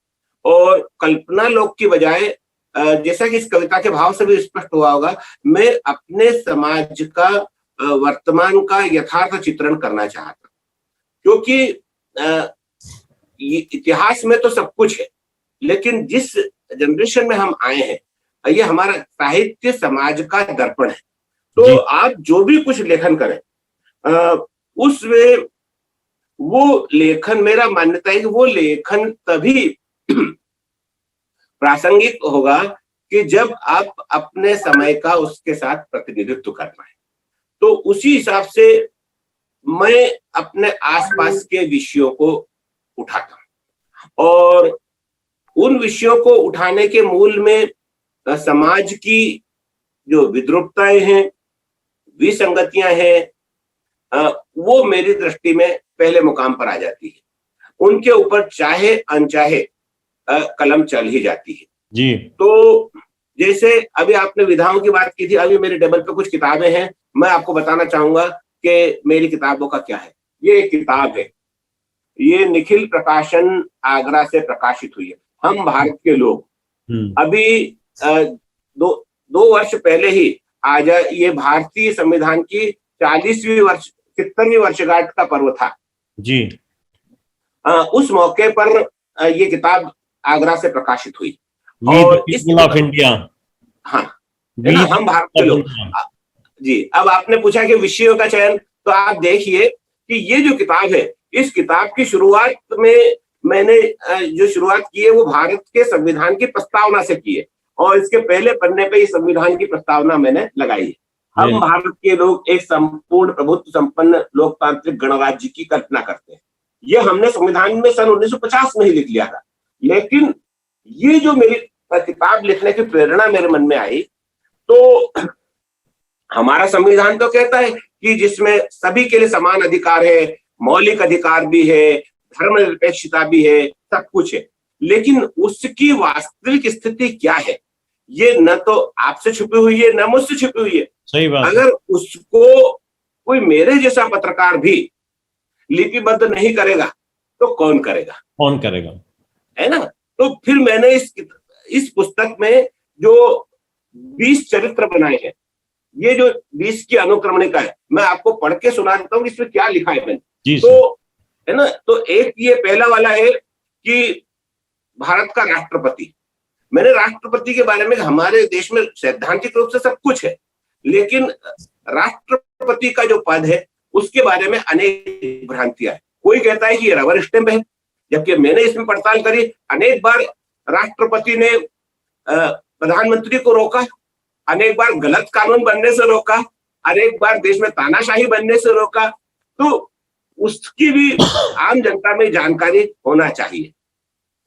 और कल्पना लोक की बजाय, जैसा कि इस कविता के भाव से भी स्पष्ट हुआ होगा, मैं अपने समाज का वर्तमान का यथार्थ चित्रण करना चाहता, क्योंकि इतिहास में तो सब कुछ है, लेकिन जिस जनरेशन में हम आए हैं, ये हमारा साहित्य समाज का दर्पण है। तो आप जो भी कुछ लेखन करें, उसमें वो लेखन, मेरा मान्यता है कि वो लेखन तभी प्रासंगिक होगा कि जब आप अपने समय का उसके साथ प्रतिनिधित्व कर पाए। तो उसी हिसाब से मैं अपने आसपास के विषयों को उठाता हूं, और उन विषयों को उठाने के मूल में समाज की जो विद्रूपताएं हैं, विसंगतियां हैं, वो मेरी दृष्टि में पहले मुकाम पर आ जाती है। उनके ऊपर चाहे अनचाहे कलम चल ही जाती है जी। तो जैसे अभी आपने विधाओं की बात की थी, अभी मेरे टेबल पे कुछ किताबें हैं, मैं आपको बताना चाहूंगा कि मेरी किताबों का क्या है। ये एक किताब है, ये निखिल प्रकाशन आगरा से प्रकाशित हुई है, हम भारत के लोग। अभी दो वर्ष पहले ही आज ये भारतीय संविधान की 70वीं वर्षगांठ का पर्व था जी। उस मौके पर ये किताब आगरा से प्रकाशित हुई। और इस ऑफ इंडिया, हाँ, हम भारत के लोग जी। अब आपने पूछा कि विषयों का चयन, तो आप देखिए कि ये जो किताब है, इस किताब की शुरुआत में मैंने जो शुरुआत की है वो भारत के संविधान की प्रस्तावना से की है, और इसके पहले पन्ने पे इस संविधान की प्रस्तावना मैंने लगाई है। हम भारत के लोग एक संपूर्ण प्रभुत्व संपन्न लोकतांत्रिक गणराज्य की कल्पना करते हैं। ये हमने संविधान में सन 1950 में ही लिख लिया था, लेकिन ये जो मेरी किताब लिखने की प्रेरणा मेरे मन में आई, तो हमारा संविधान तो कहता है कि जिसमें सभी के लिए समान अधिकार है, मौलिक अधिकार भी है, धर्मनिरपेक्षता भी है, सब कुछ है, लेकिन उसकी वास्तविक स्थिति क्या है ये न तो आपसे छुपी हुई है, न मुझसे छुपी हुई है। सही बात। अगर उसको कोई मेरे जैसा पत्रकार भी लिपिबद्ध नहीं करेगा तो कौन करेगा? कौन करेगा, है ना। तो फिर मैंने इस पुस्तक में जो 20 चरित्र बनाए हैं, ये जो 20 की अनुक्रमणिका है, मैं आपको पढ़ के सुना देता हूँ इसमें क्या लिखा है मैंने। तो है ना, तो एक ये पहला वाला है कि भारत का राष्ट्रपति। मैंने राष्ट्रपति के बारे में, हमारे देश में सैद्धांतिक रूप से सब कुछ है, लेकिन राष्ट्रपति का जो पद है उसके बारे में अनेक भ्रांतियां हैं। कोई कहता है कि ये रबर स्टैंप है, जबकि मैंने इसमें पड़ताल करी, अनेक बार राष्ट्रपति ने प्रधानमंत्री को रोका, अनेक बार गलत कानून बनने से रोका, अनेक बार देश में तानाशाही बनने से रोका। तो उसकी भी आम जनता में जानकारी होना चाहिए।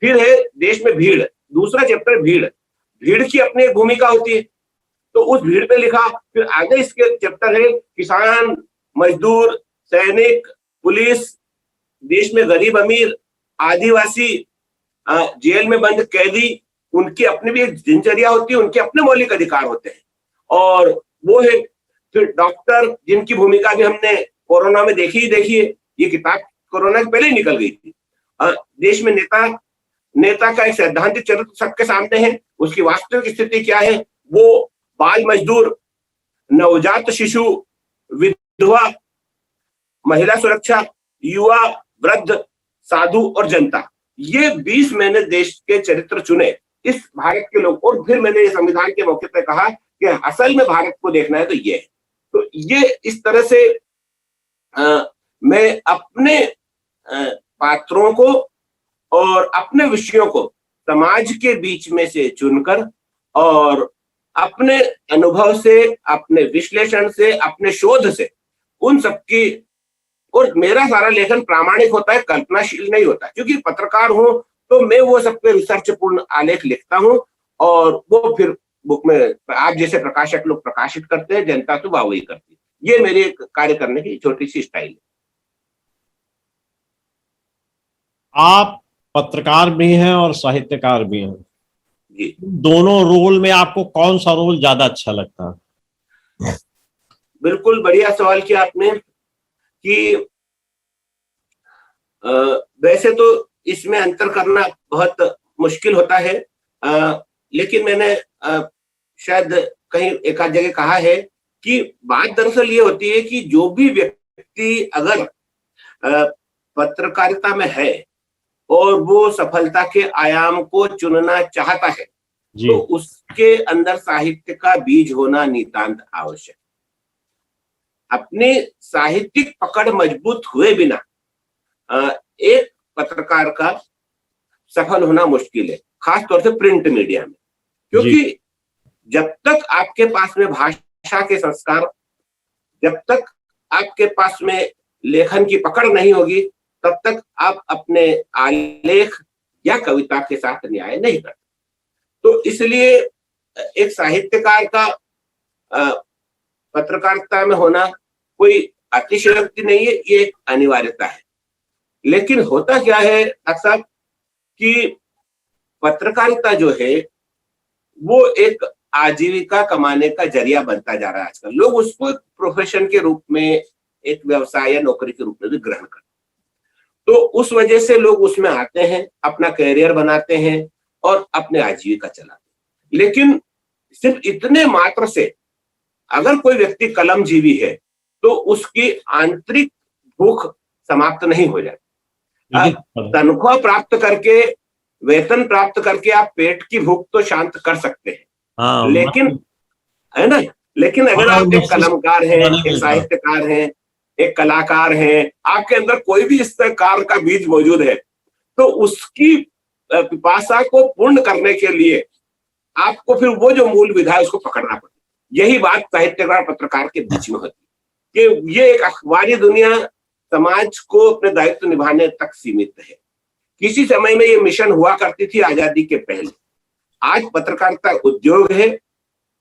फिर है देश में भीड़, दूसरा चैप्टर भीड़। भीड़ की अपनी एक भूमिका होती है, तो उस भीड़ पे लिखा। फिर आगे इसके चैप्टर है किसान, मजदूर, सैनिक, पुलिस, देश में गरीब अमीर, आदिवासी, जेल में बंद कैदी, उनकी अपनी भी एक दिनचर्या होती है, उनके अपने मौलिक अधिकार होते हैं। और वो है फिर डॉक्टर, जिनकी भूमिका भी हमने कोरोना में देखी है। ये किताब कोरोना से पहले ही निकल गई थी। देश में नेता का एक सैद्धांतिक चरित्र सबके सामने है, उसकी वास्तविक स्थिति क्या है, वो बाल मजदूर, नवजात शिशु, विधवा, महिला सुरक्षा, युवा, वृद्ध, साधु और जनता, ये 20 मैंने देश के चरित्र चुने इस भारत के लोग। और फिर मैंने ये संविधान के मौके पर कहा कि असल में भारत को देखना है तो ये है। तो ये इस तरह से मैं अपने पात्रों को और अपने विषयों को समाज के बीच में से चुनकर और अपने अनुभव से, अपने विश्लेषण से, अपने शोध से उन सबकी, और मेरा सारा लेखन प्रामाणिक होता है, कल्पनाशील नहीं होता, क्योंकि पत्रकार हूं तो मैं वो सब पे रिसर्च पूर्ण आलेख लिखता हूं और वो फिर बुक में आप जैसे प्रकाशक लोग प्रकाशित करते हैं, जनता तो वाहवाही करती है। ये मेरे कार्य करने की छोटी सी स्टाइल है। आप पत्रकार भी हैं और साहित्यकार भी हैं जी। दोनों रोल में आपको कौन सा रोल ज्यादा अच्छा लगता है? बिल्कुल बढ़िया सवाल किया आपने कि वैसे तो इसमें अंतर करना बहुत मुश्किल होता है, लेकिन मैंने शायद कहीं एक आध जगह कहा है कि बात दरअसल ये होती है कि जो भी व्यक्ति अगर पत्रकारिता में है और वो सफलता के आयाम को चुनना चाहता है तो उसके अंदर साहित्य का बीज होना नितांत आवश्यक। अपनी साहित्यिक पकड़ मजबूत हुए बिना एक पत्रकार का सफल होना मुश्किल है, खास तौर से प्रिंट मीडिया में, क्योंकि जब तक आपके पास में भाषा के संस्कार, जब तक आपके पास में लेखन की पकड़ नहीं होगी, तब तक आप अपने आलेख या कविता के साथ न्याय नहीं करते। तो इसलिए एक साहित्यकार का पत्रकारिता में होना कोई अतिशयोक्ति नहीं है, ये एक अनिवार्यता है। लेकिन होता क्या है अक्सर कि पत्रकारिता जो है वो एक आजीविका कमाने का जरिया बनता जा रहा है। आजकल लोग उसको एक प्रोफेशन के रूप में, एक व्यवसाय या नौकरी के रूप में भी ग्रहण करते हैं। तो उस वजह से लोग उसमें आते हैं, अपना कैरियर बनाते हैं और अपने आजीविका चलाते हैं। लेकिन सिर्फ इतने मात्र से अगर कोई व्यक्ति कलमजीवी है तो उसकी आंतरिक भूख समाप्त नहीं हो जाती। तनख्वाह प्राप्त करके, वेतन प्राप्त करके आप पेट की भूख तो शांत कर सकते हैं, लेकिन है ना, लेकिन अगर आप एक कलमकार हैं, एक साहित्यकार हैं, एक कलाकार हैं, आपके अंदर कोई भी इस प्रकार का बीज मौजूद है तो उसकी पिपासा को पूर्ण करने के लिए आपको फिर वो जो मूल विधा है उसको पकड़ना पड़ता है। यही बात साहित्यकार पत्रकार के बीच में होती है कि ये एक अखबारी दुनिया समाज को अपने दायित्व निभाने तक सीमित है। किसी समय में ये मिशन हुआ करती थी आजादी के पहले। आज पत्रकारिता उद्योग है,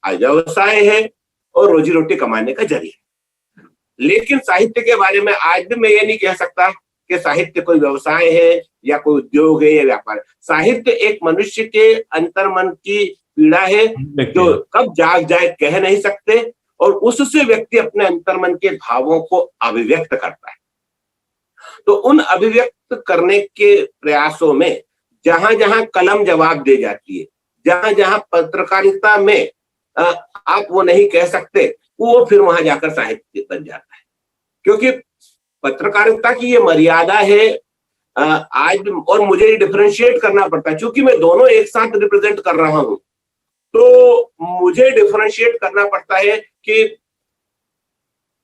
व्यवसाय है और रोजी रोटी कमाने का जरिया है। लेकिन साहित्य के बारे में आज भी मैं ये नहीं कह सकता कि साहित्य कोई व्यवसाय है या कोई उद्योग है या व्यापार है। साहित्य एक मनुष्य के अंतर्मन की पीड़ा है जो कब जाग जाए कह नहीं सकते, और उससे व्यक्ति अपने अंतर्मन के भावों को अभिव्यक्त करता है। तो उन अभिव्यक्त करने के प्रयासों में जहां जहां कलम जवाब दे जाती है, जहां जहां पत्रकारिता में आप वो नहीं कह सकते, वो फिर वहां जाकर साहित्य बन जाता है। क्योंकि पत्रकारिता की ये मर्यादा है आज, और मुझे डिफरेंशिएट करना पड़ता है क्योंकि मैं दोनों एक साथ रिप्रेजेंट कर रहा हूं। तो मुझे डिफरेंशिएट करना पड़ता है कि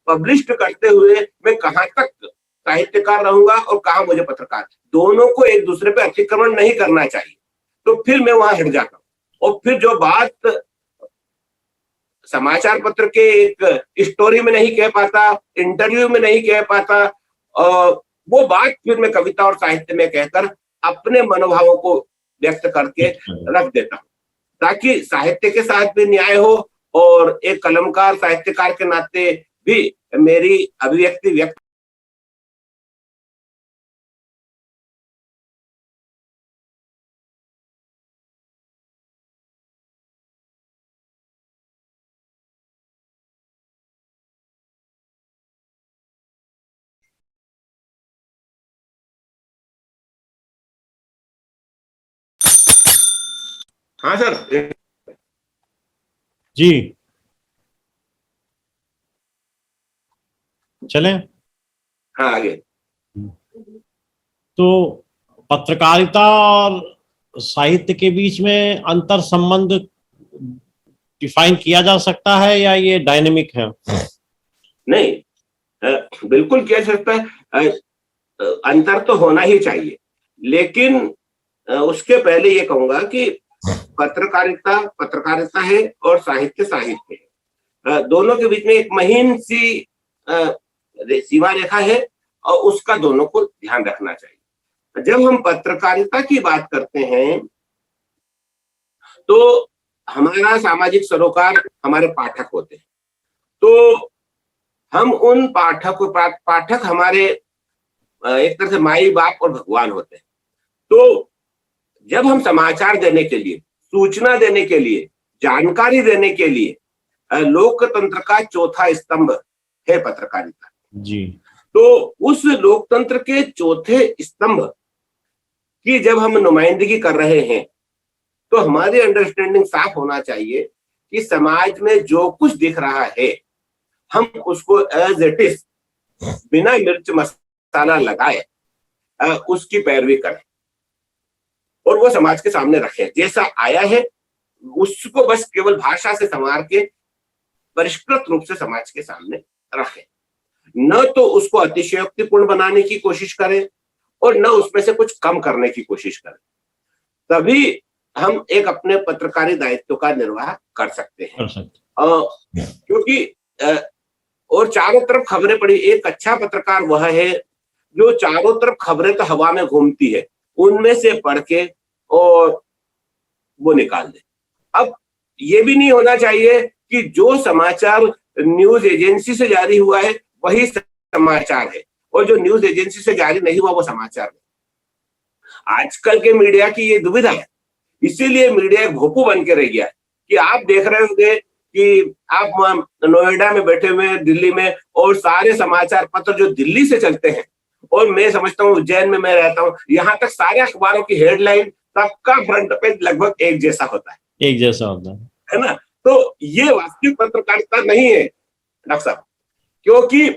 पब्लिश्ड करते हुए मैं कहां तक साहित्यकार रहूंगा और कहां मुझे पत्रकार। दोनों को एक दूसरे पे अतिक्रमण नहीं करना चाहिए। तो फिर मैं वहां हट जाता हूं और फिर जो बात समाचार पत्र के एक स्टोरी में नहीं कह पाता, इंटरव्यू में नहीं कह पाता, वो बात फिर मैं कविता और साहित्य में कहकर अपने मनोभावों को व्यक्त करके रख देता हूं, ताकि साहित्य के साथ भी न्याय हो और एक कलमकार साहित्यकार के नाते भी मेरी अभिव्यक्ति व्यक्त हाँ सर जी, चलें। हाँ आगे। तो पत्रकारिता और साहित्य के बीच में अंतर संबंध डिफाइन किया जा सकता है या ये डायनेमिक है? नहीं, बिल्कुल किया जा सकता है। अंतर तो होना ही चाहिए, लेकिन उसके पहले ये कहूंगा कि पत्रकारिता पत्रकारिता है और साहित्य साहित्य है। दोनों के बीच में एक महीन सी सीमा रेखा है और उसका दोनों को ध्यान रखना चाहिए। जब हम पत्रकारिता की बात करते हैं तो हमारा सामाजिक सरोकार हमारे पाठक होते हैं। तो हम उन पाठक हमारे एक तरह से माई बाप और भगवान होते हैं। तो जब हम समाचार देने के लिए, सूचना देने के लिए, जानकारी देने के लिए, लोकतंत्र का चौथा स्तंभ है पत्रकारिता जी। तो उस लोकतंत्र के चौथे स्तंभ की जब हम नुमाइंदगी कर रहे हैं तो हमारी अंडरस्टैंडिंग साफ होना चाहिए कि समाज में जो कुछ दिख रहा है हम उसको एज इट इज बिना मिर्च मसाला लगाए उसकी पैरवी करें और वो समाज के सामने रखें। जैसा आया है उसको बस केवल भाषा से संवार के परिष्कृत रूप से समाज के सामने रखें, न तो उसको अतिशयोक्तिपूर्ण बनाने की कोशिश करें और न उसमें से कुछ कम करने की कोशिश करें। तभी हम एक अपने पत्रकारी दायित्व का निर्वाह कर सकते हैं। क्योंकि और चारों तरफ खबरें पड़ी, एक अच्छा पत्रकार वह है जो चारों तरफ खबरें तो हवा में घूमती है, उनमें से पढ़ के और वो निकाल दे। अब ये भी नहीं होना चाहिए कि जो समाचार न्यूज एजेंसी से जारी हुआ है वही समाचार है और जो न्यूज एजेंसी से जारी नहीं हुआ वो समाचार है। आजकल के मीडिया की ये दुविधा है, इसीलिए मीडिया एक भोपू बन के रह गया है कि आप देख रहे होंगे कि आप नोएडा में बैठे हुए हैं, दिल्ली में, और सारे समाचार पत्र जो दिल्ली से चलते हैं, और मैं समझता हूँ उज्जैन में मैं रहता हूँ, यहाँ तक सारे अखबारों की हेडलाइन सबका फ्रंट पेज लगभग एक जैसा होता है, एक जैसा होता है ना। तो ये वास्तविक पत्रकारिता नहीं है डॉक्टर साहब, क्योंकि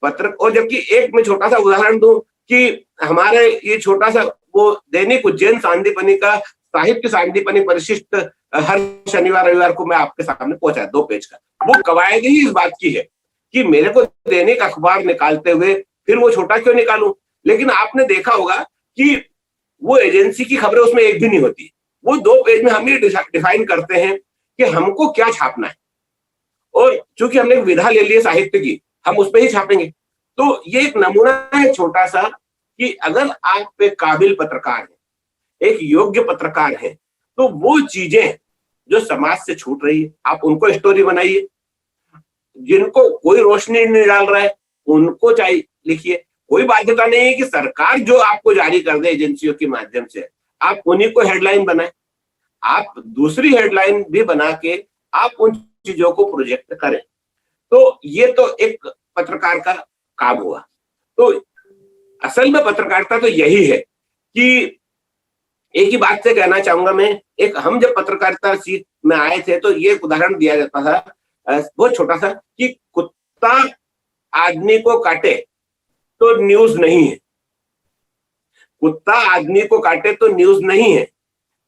और जबकि एक मैं छोटा सा उदाहरण दूं कि हमारे ये छोटा सा वो दैनिक उज्जैन सांदीपनि का साहित्य सांदीपनि परिशिष्ट हर शनिवार रविवार को मैं आपके सामने पहुंचा 2 पेज का, वो कवायद ही इस बात की है कि मेरे को दैनिक अखबार निकालते हुए फिर वो छोटा क्यों निकालूं। लेकिन आपने देखा होगा कि वो एजेंसी की खबरें उसमें एक भी नहीं होती, वो 2 पेज में हम ये डिफाइन करते हैं कि हमको क्या छापना है, और चूंकि हमने विधा ले ली है साहित्य की, हम उस पर ही छापेंगे। तो ये एक नमूना है छोटा सा कि अगर आप एक काबिल पत्रकार हैं, एक योग्य पत्रकार हैं, तो वो चीजें जो समाज से छूट रही है आप उनको स्टोरी बनाइए, जिनको कोई रोशनी नहीं डाल रहा है उनको चाहिए लिखिए। कोई बाध्यता नहीं है कि सरकार जो आपको जारी कर दे एजेंसियों के माध्यम से आप उन्हीं को हेडलाइन बनाए, आप दूसरी हेडलाइन भी बना के आप उन चीजों को प्रोजेक्ट करें। तो ये तो एक पत्रकार का काम हुआ। तो असल में पत्रकारिता तो यही है कि एक ही बात से कहना चाहूंगा मैं, एक हम जब पत्रकारिता सीट में आए थे तो ये उदाहरण दिया जाता था बहुत छोटा सा कि कुत्ता आदमी को काटे तो न्यूज नहीं है, कुत्ता आदमी को काटे तो न्यूज नहीं है,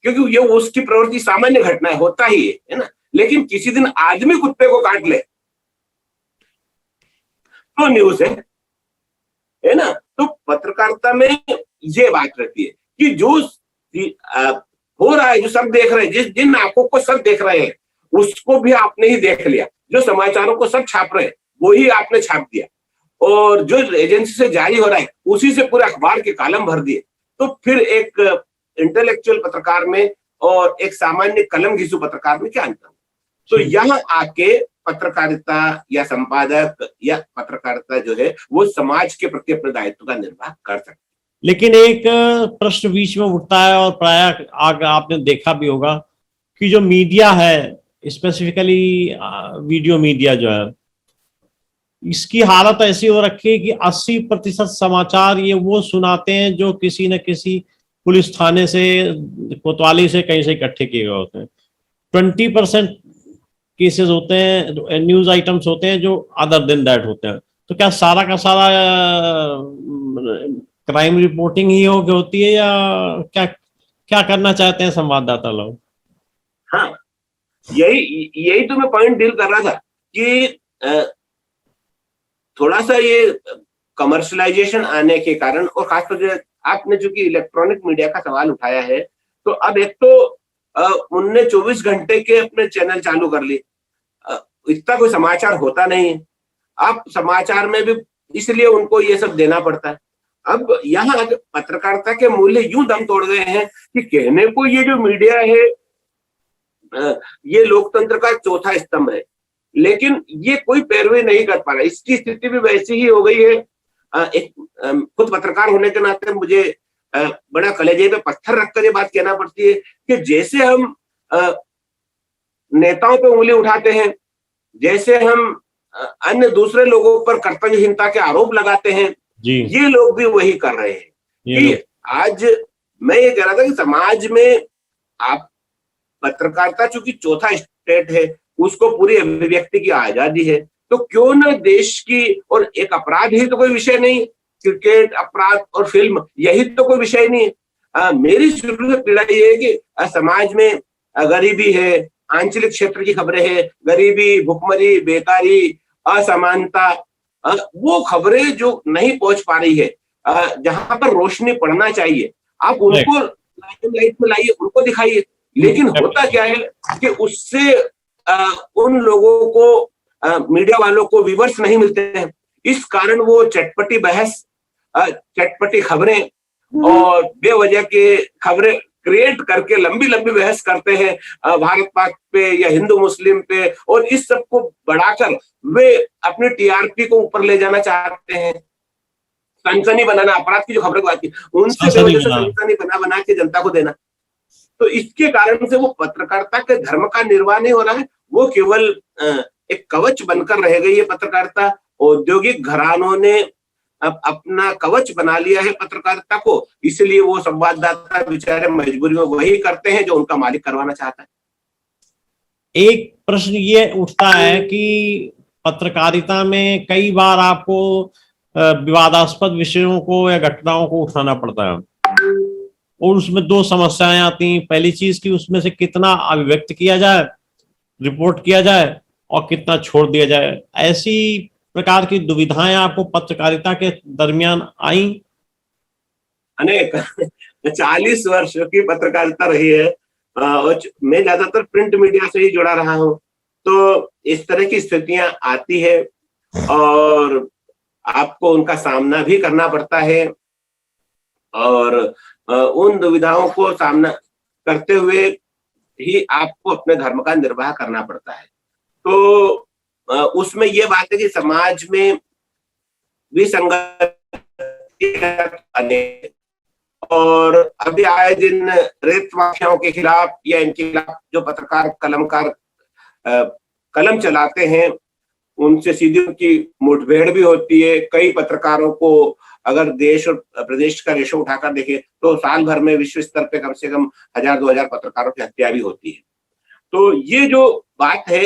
क्योंकि ये उसकी प्रवृत्ति सामान्य घटना है, होता ही है ना। लेकिन किसी दिन आदमी कुत्ते को काट ले तो न्यूज है ना। तो पत्रकारिता में ये बात रहती है कि जो हो रहा है, जो सब देख रहे हैं, जिन आंखों को सब देख रहे हैं उसको भी आपने ही देख लिया, जो समाचारों को सब छाप रहे हैं वो ही आपने छाप दिया, और जो एजेंसी से जारी हो रहा है उसी से पूरे अखबार के कॉलम भर दिए। तो फिर एक इंटेलेक्चुअल पत्रकार में और एक सामान्य कलम घिसू पत्रकार में क्या अंतर? तो यहाँ आके पत्रकारिता या संपादक या पत्रकारिता जो है वो समाज के प्रति अपने दायित्व का निर्वाह कर सकते। लेकिन एक प्रश्न बीच में उठता है और प्राय आपने देखा भी होगा कि जो मीडिया है, स्पेसिफिकली वीडियो मीडिया जो है, इसकी हालत ऐसी हो रखी है कि 80% समाचार ये वो सुनाते हैं जो किसी न किसी पुलिस थाने से, कोतवाली से, कहीं से इकट्ठे किए गए होते हैं। 20% केसेस होते हैं, न्यूज आइटम्स होते हैं जो अदर देन दैट होते हैं। तो क्या सारा का सारा क्राइम रिपोर्टिंग ही होती है, या क्या क्या करना चाहते हैं संवाददाता लोग? हाँ, यही यही तो मैं पॉइंट डील कर रहा था कि थोड़ा सा ये कमर्शलाइजेशन आने के कारण, और खासतौर से आपने चूंकि इलेक्ट्रॉनिक मीडिया का सवाल उठाया है, तो अब एक तो उनने 24 घंटे के अपने चैनल चालू कर लिए, इतना कोई समाचार होता नहीं है। अब समाचार में भी इसलिए उनको ये सब देना पड़ता है। अब यहाँ पत्रकारिता के मूल्य यूं दम तोड़ गए हैं कि कहने को ये जो मीडिया है ये लोकतंत्र का चौथा स्तंभ है, लेकिन ये कोई पैरवी नहीं कर पा रहा। इसकी स्थिति भी वैसी ही हो गई है। एक खुद पत्रकार होने के नाते मुझे बड़ा कलेजे पे पत्थर रखकर ये बात कहना पड़ती है कि जैसे हम नेताओं पे उंगली उठाते हैं, जैसे हम अन्य दूसरे लोगों पर कर्तव्यहीनता के आरोप लगाते हैं, ये लोग भी वही कर रहे हैं। कि आज मैं ये कह रहा था कि समाज में आप पत्रकारिता चूंकि चौथा स्टेट है, उसको पूरी अभिव्यक्ति की आजादी है, तो क्यों न देश की, और एक अपराध ही तो कोई विषय नहीं, क्रिकेट, अपराध और फिल्म यही तो कोई विषय नहीं है। मेरी शुरू से पीड़ा ये है कि समाज में गरीबी है, आंचलिक क्षेत्र की खबरें हैं, गरीबी, भुखमरी, बेकारी, असमानता, वो खबरें जो नहीं पहुंच पा रही है, जहां पर रोशनी पड़ना चाहिए, आप उनको लाइट में लाइए, उनको दिखाइए। लेकिन होता क्या है कि उससे उन लोगों को, मीडिया वालों को व्यूअर्स नहीं मिलते हैं। इस कारण वो चटपटी बहस, चटपटी खबरें और बेवजह के खबरें क्रिएट करके लंबी लंबी बहस करते हैं भारत पाक पे या हिंदू मुस्लिम पे, और इस सब को बढ़ाकर वे अपनी टीआरपी को ऊपर ले जाना चाहते हैं। सनसनी बनाना, अपराध की जो खबरें को आती है उनसे सनसनी बना के जनता को देना। तो इसके कारण से वो पत्रकारिता के धर्म का निर्वाह नहीं हो रहा है, वो केवल एक कवच बनकर रह गई है पत्रकारिता। औद्योगिक घरानों ने अब अपना कवच बना लिया है पत्रकारिता को, इसलिए वो संवाददाता बेचारे मजबूरी में वही करते हैं जो उनका मालिक करवाना चाहता है। एक प्रश्न ये उठता है कि पत्रकारिता में कई बार आपको विवादास्पद विषयों को या घटनाओं को उठाना पड़ता है, और उसमें दो समस्याएं आती हैं। पहली चीज कि उसमें से कितना अभिव्यक्त किया जाए, रिपोर्ट किया जाए, और कितना छोड़ दिया जाए। ऐसी प्रकार की दुविधाएं आपको पत्रकारिता के दरमियान आई? अनेक 40 वर्षों की पत्रकारिता रही है, और मैं ज्यादातर प्रिंट मीडिया से ही जुड़ा रहा हूं, तो इस तरह की स्थितियां आती है और आपको उनका सामना भी करना पड़ता है, और उन दुविधाओं को सामना करते हुए ही आपको अपने धर्म का निर्वाह करना पड़ता है। तो उसमें ये बात है कि समाज में विसंगत, और अभी आए दिन रेत माफियाओं के खिलाफ या इनके खिलाफ जो पत्रकार कलमकार कलम चलाते हैं, उनसे सीधी उनकी मुठभेड़ भी होती है। कई पत्रकारों को अगर देश और प्रदेश का रेशो उठाकर देखें तो साल भर में विश्व स्तर पे कम से कम 1000-2000 पत्रकारों की हत्या भी होती है। तो ये जो बात है,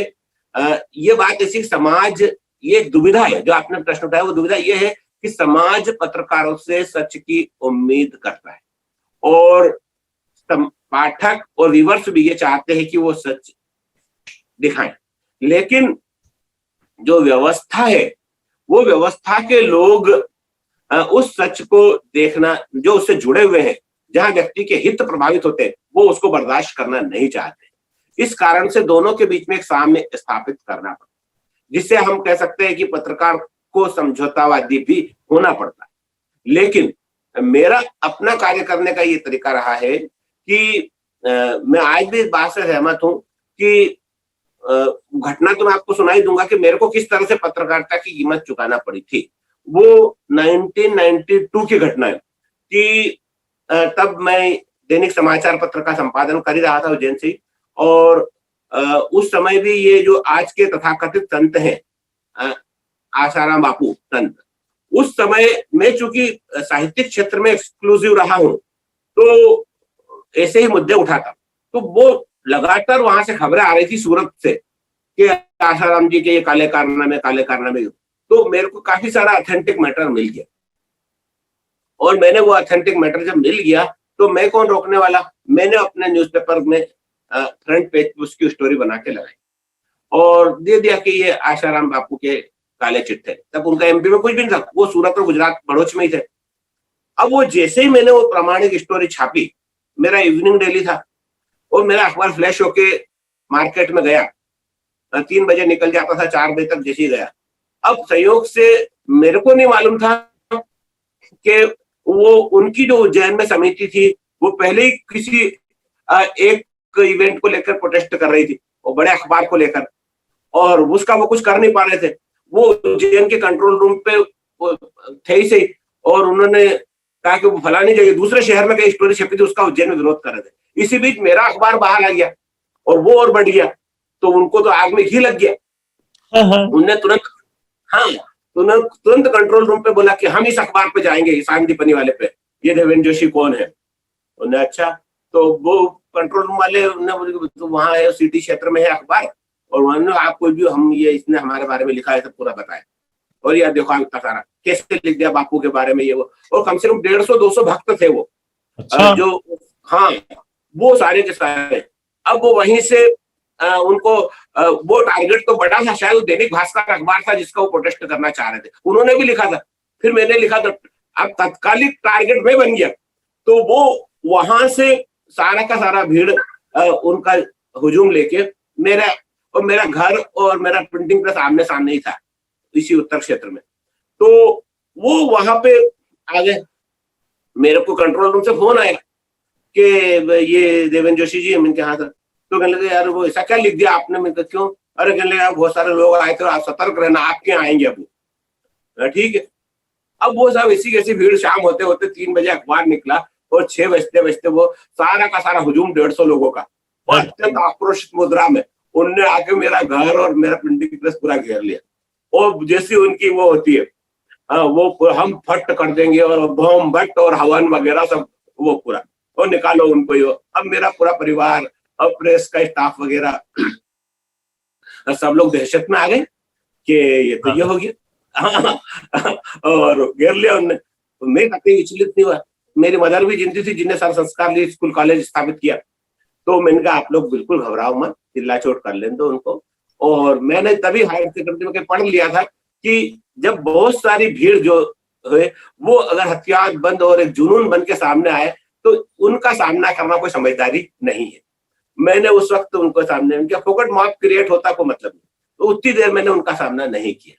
ये बात ऐसी समाज, ये एक दुविधा है जो आपने प्रश्न उठाया, वो दुविधा ये है कि समाज पत्रकारों से सच की उम्मीद करता है, और पाठक और व्यूअर्स भी ये चाहते हैं कि वो सच दिखाएं। लेकिन जो व्यवस्था है, वो व्यवस्था के लोग उस सच को देखना, जो उससे जुड़े हुए हैं, जहां व्यक्ति के हित प्रभावित होते हैं, वो उसको बर्दाश्त करना नहीं चाहते। इस कारण से दोनों के बीच में एक साम्य स्थापित करना पड़ता है, जिससे हम कह सकते हैं कि पत्रकार को समझौतावादी भी होना पड़ता है। लेकिन मेरा अपना कार्य करने का ये तरीका रहा है कि मैं आज भी इस बात से सहमत हूं कि घटना तो मैं आपको सुनाई दूंगा कि मेरे को किस तरह से पत्रकारिता की कीमत चुकाना पड़ी थी। वो 1992 की घटना है कि तब मैं दैनिक समाचार पत्र का संपादन कर ही रहा था उज्जैन से, और उस समय भी ये जो आज के तथाकथित संत हैं, आसाराम बापू संत, उस समय मैं चूंकि साहित्यिक क्षेत्र में एक्सक्लूसिव रहा हूं, तो ऐसे ही मुद्दे उठाता। तो वो लगातार वहां से खबरें आ रही थी सूरत से कि आसाराम जी के ये काले कारनामे। तो मेरे को काफी सारा ऑथेंटिक मैटर मिल गया, और मैंने वो ऑथेंटिक मैटर जब मिल गया तो मैं कौन रोकने वाला, मैंने अपने न्यूज़पेपर में फ्रंट पेज पे उसकी स्टोरी बना के लगाई और दे दिया कि ये आशाराम बापू के काले चिट्ठे। तब उनका एमपी में कुछ भी नहीं था, वो सूरत और गुजरात भरूच में ही थे। अब वो जैसे ही मैंने वो प्रामाणिक स्टोरी छापी, मेरा इवनिंग डेली था और मेरा अखबार फ्लैश होके मार्केट में गया, 3 बजे निकल जाता था, 4 बजे तक जैसे ही गया। अब संयोग से मेरे को नहीं मालूम था कि वो उनकी जो उज्जैन में समिति थी वो पहले ही किसी एक इवेंट को लेकर प्रोटेस्ट कर रही थी, वो बड़े अखबार को लेकर, और उसका वो कुछ कर नहीं पा रहे थे। वो उज्जैन के कंट्रोल रूम पे थे ही सही, और उन्होंने कहा कि वो फलानी जगह दूसरे शहर में कहीं स्टोरी छपी थी, उसका उज्जैन में विरोध कर रहे थे। इसी बीच मेरा अखबार बाहर आ गया और वो और बढ़ गया, तो उनको तो आग में घी लग गया। उनने तुरंत कंट्रोल रूम पे बोला कि हम इस अखबार पे जाएंगे, ईशान दीपनी वाले पे, ये देवेंद्र जोशी कौन है। उन्हें अच्छा, तो वो कंट्रोल रूम वाले तो वहां है, सिटी क्षेत्र में है अखबार, और उन्होंने आपको भी हम ये इसने हमारे बारे में लिखा है सब पूरा बताया, और यार देखो इतना सारा कैसे लिख दिया बापू के बारे में ये वो, और कम से कम 150-200 भक्त थे वो। अच्छा। जो हाँ, वो सारे के सारे। अब वो वहीं से उनको वो टारगेट तो बड़ा था, शायद दैनिक भास्कर अखबार था जिसका वो प्रोटेस्ट करना चाह रहे थे, उन्होंने भी लिखा था, फिर मैंने लिखा था। अब तत्कालिक टारगेट में बन गया, तो वो वहां से सारा का सारा भीड़ उनका हुजूम लेके मेरा घर और मेरा प्रिंटिंग प्रेस आमने सामने ही था इसी उत्तर क्षेत्र में। तो वो वहां पे आ गए, मेरे को कंट्रोल रूम से फोन आया कि ये देवेंद्र जोशी जी, मैंने कहा था, तो कहने लगे यार वो ऐसा क्या लिख दिया आपने। मैंने कहा क्यों, अरे कहने लगे यार बहुत सारे लोग आए थे, आप सतर्क रहना, आपके आएंगे अब। ठीक है। अब वो सब ऐसी कैसी भीड़, शाम होते होते 3 बजे अखबार निकला और 6 बजते बजते वो सारा का सारा हुजूम 150 लोगों का, और अत्यंत आक्रोशित मुद्रा में उनने आके मेरा घर और मेरा प्रिंटिंग प्रेस पूरा घेर लिया, और जैसी उनकी वो होती है वो हम फट कर देंगे और बम बट और हवन वगैरह सब वो पूरा, और निकालो उनको ही। अब मेरा पूरा परिवार और प्रेस का स्टाफ वगैरह सब लोग दहशत में आ गए कि ये तो ये हो गया और घेर लिया उनने। मैं कभी विचलित नहीं हुआ, मेरी मदर भी जिंदी थी जिन्हें सारा संस्कार लिए स्कूल कॉलेज स्थापित किया। तो मैंने कहा आप लोग बिल्कुल घबराओ मत, चिल्ला चोट कर लें दो उनको। और मैंने तभी हायर सेकेंडरी में पढ़ लिया था कि जब बहुत सारी भीड़ जो है वो अगर हथियार बंद और एक जुनून बन के सामने आए तो उनका सामना करना कोई समझदारी नहीं है। मैंने उस वक्त उनको सामने, उनका फोकट मॉब क्रिएट होता को मतलब नहीं, तो उतनी देर मैंने उनका सामना नहीं किया।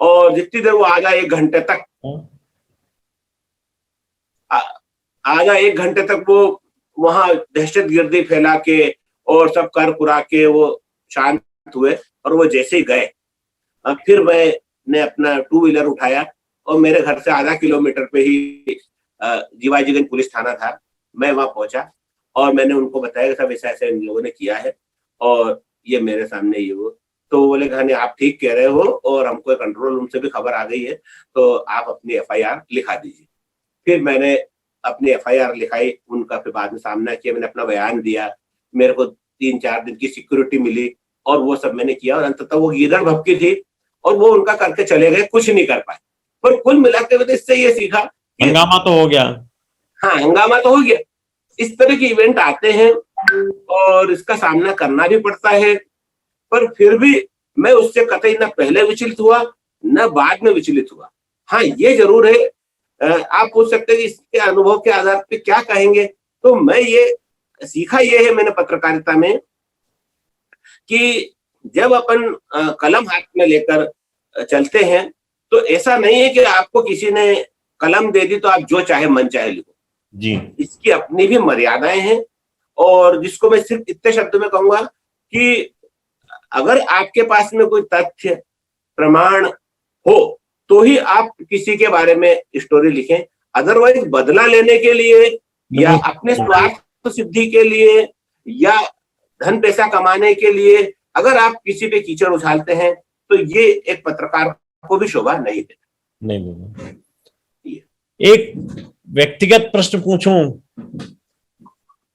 और जितनी देर वो आधा 1 घंटे तक वो वहां दहशतगर्दी फैला के और सब कर कुरा के वो शांत हुए, और वो जैसे ही गए फिर मैंने अपना 2 व्हीलर उठाया और मेरे घर से आधा किलोमीटर पे ही जीवाजीगंज पुलिस थाना था, मैं वहां पहुंचा और मैंने उनको बताया सब ऐसा ऐसा इन लोगों ने किया है और ये मेरे सामने ये वो। तो बोले घने आप ठीक कह रहे हो और हमको कंट्रोल रूम से भी खबर आ गई है, तो आप अपनी एफआईआर लिखा दीजिए। फिर मैंने अपनी एफआईआर लिखाई, उनका फिर बाद में सामना किया, मैंने अपना बयान दिया, मेरे को 3-4 दिन की सिक्योरिटी मिली और वो सब मैंने किया, और अंततः वो गीदड़ भपकी थी और वो उनका करके चले गए, कुछ नहीं कर पाए। पर कुल मिलाकर मैंने इससे ये सीखा कि हंगामा तो हो गया। हाँ, हंगामा तो हो गया। इस तरह के इवेंट आते हैं और इसका सामना करना भी पड़ता है, पर फिर भी मैं उससे कतई न पहले विचलित हुआ न बाद में विचलित हुआ। हाँ, ये जरूर है, आप पूछ सकते हैं कि इसके अनुभव के आधार पे क्या कहेंगे, तो मैं ये सीखा ये है मैंने पत्रकारिता में कि जब अपन कलम हाथ में लेकर चलते हैं तो ऐसा नहीं है कि आपको किसी ने कलम दे दी तो आप जो चाहे मन चाहे लिखो जी। इसकी अपनी भी मर्यादाएं हैं, और जिसको मैं सिर्फ इतने शब्द में कहूंगा कि अगर आपके पास में कोई तथ्य प्रमाण हो तो ही आप किसी के बारे में स्टोरी लिखें, अदरवाइज बदला लेने के लिए या अपने स्वार्थ सिद्धि के लिए या धन पैसा कमाने के लिए अगर आप किसी पे कीचड़ उछालते हैं तो ये एक पत्रकार को भी शोभा नहीं देता। नहीं। एक व्यक्तिगत प्रश्न पूछूं,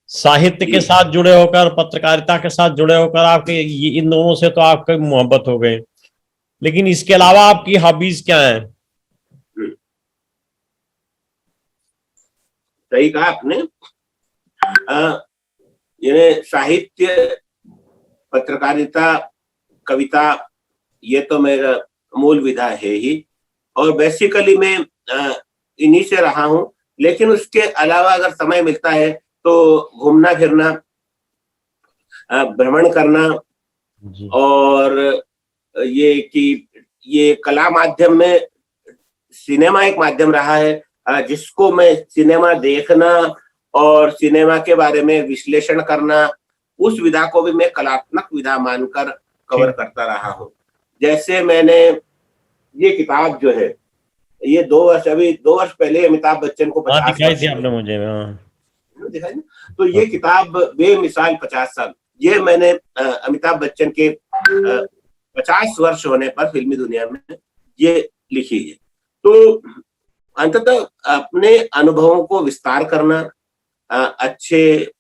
साहित्य के साथ जुड़े होकर, पत्रकारिता के साथ जुड़े होकर आपके इन दोनों से तो आपकी मोहब्बत हो गई, लेकिन इसके अलावा आपकी हॉबीज क्या है? सही कहा आपने। ये साहित्य, पत्रकारिता, कविता, ये तो मेरा मूल विधा है ही, और बेसिकली मैं इन्हीं से रहा हूं। लेकिन उसके अलावा अगर समय मिलता है तो घूमना फिरना, भ्रमण करना, और ये कला माध्यम में सिनेमा एक माध्यम रहा है, जिसको मैं सिनेमा देखना और सिनेमा के बारे में विश्लेषण करना, उस विधा को भी मैं कलात्मक विधा मानकर कवर करता रहा हूं। जैसे मैंने ये किताब जो है, ये 2 वर्ष पहले अमिताभ बच्चन को 50 दिखाई थी आपने मुझे, दिखाई ना? तो ये किताब बेमिसाल 50 साल, ये मैंने अमिताभ बच्चन के 50 वर्ष होने पर फिल्मी दुनिया में ये लिखी है। तो अंततः अपने अनुभवों को विस्तार करना, अच्छे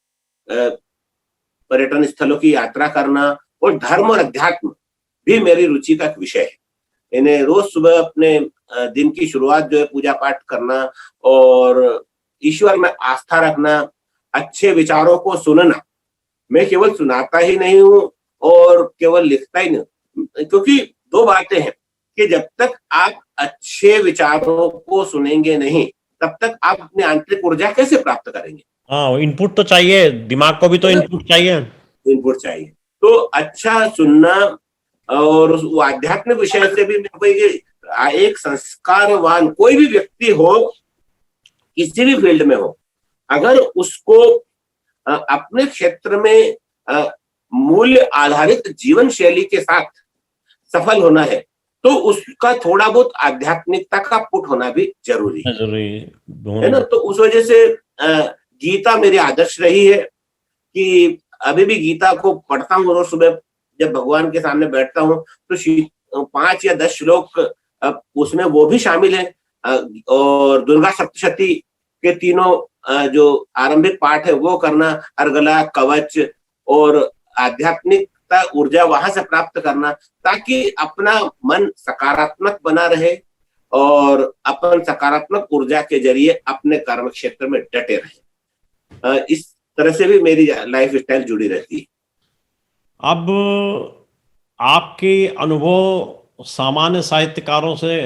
पर्यटन स्थलों की यात्रा करना, और धर्म और अध्यात्म भी मेरी रुचि का एक विषय है। इन्हें रोज सुबह अपने दिन की शुरुआत जो है पूजा पाठ करना, और ईश्वर में आस्था रखना, अच्छे विचारों को सुनना। मैं केवल सुनाता ही नहीं हूं और केवल लिखता ही नहीं, क्योंकि 2 बातें हैं कि जब तक आप अच्छे विचारों को सुनेंगे नहीं, तब तक आप अपनी आंतरिक ऊर्जा कैसे प्राप्त करेंगे? हाँ, इनपुट तो चाहिए, दिमाग को भी तो इनपुट चाहिए। इनपुट चाहिए। तो अच्छा सुनना, और उस आध्यात्मिक विषय से भी मेरे को एक संस्कारवान कोई भी व्यक्ति हो, किसी भी फील्ड में हो, अगर उसको अपने क्षेत्र में मूल्य आधारित जीवन शैली के साथ सफल होना है, तो उसका थोड़ा बहुत आध्यात्मिकता का पुट होना भी जरूरी है ना? तो उस वजह से गीता मेरी आदर्श रही है कि अभी भी गीता को पढ़ता हूँ रोज सुबह, जब भगवान के सामने बैठता हूँ तो 5 या 10 श्लोक उसमें वो भी शामिल है, और दुर्गा सप्तशती के तीनों जो आरंभिक पाठ है वो करना, अर्गला, कवच और आध्यात्मिकता ऊर्जा वहां से प्राप्त करना, ताकि अपना मन सकारात्मक बना रहे और अपन सकारात्मक ऊर्जा के जरिए अपने कर्म क्षेत्र में डटे रहे। इस तरह से भी मेरी लाइफ स्टाइल जुड़ी रहती है। अब आपके अनुभव सामान्य साहित्यकारों से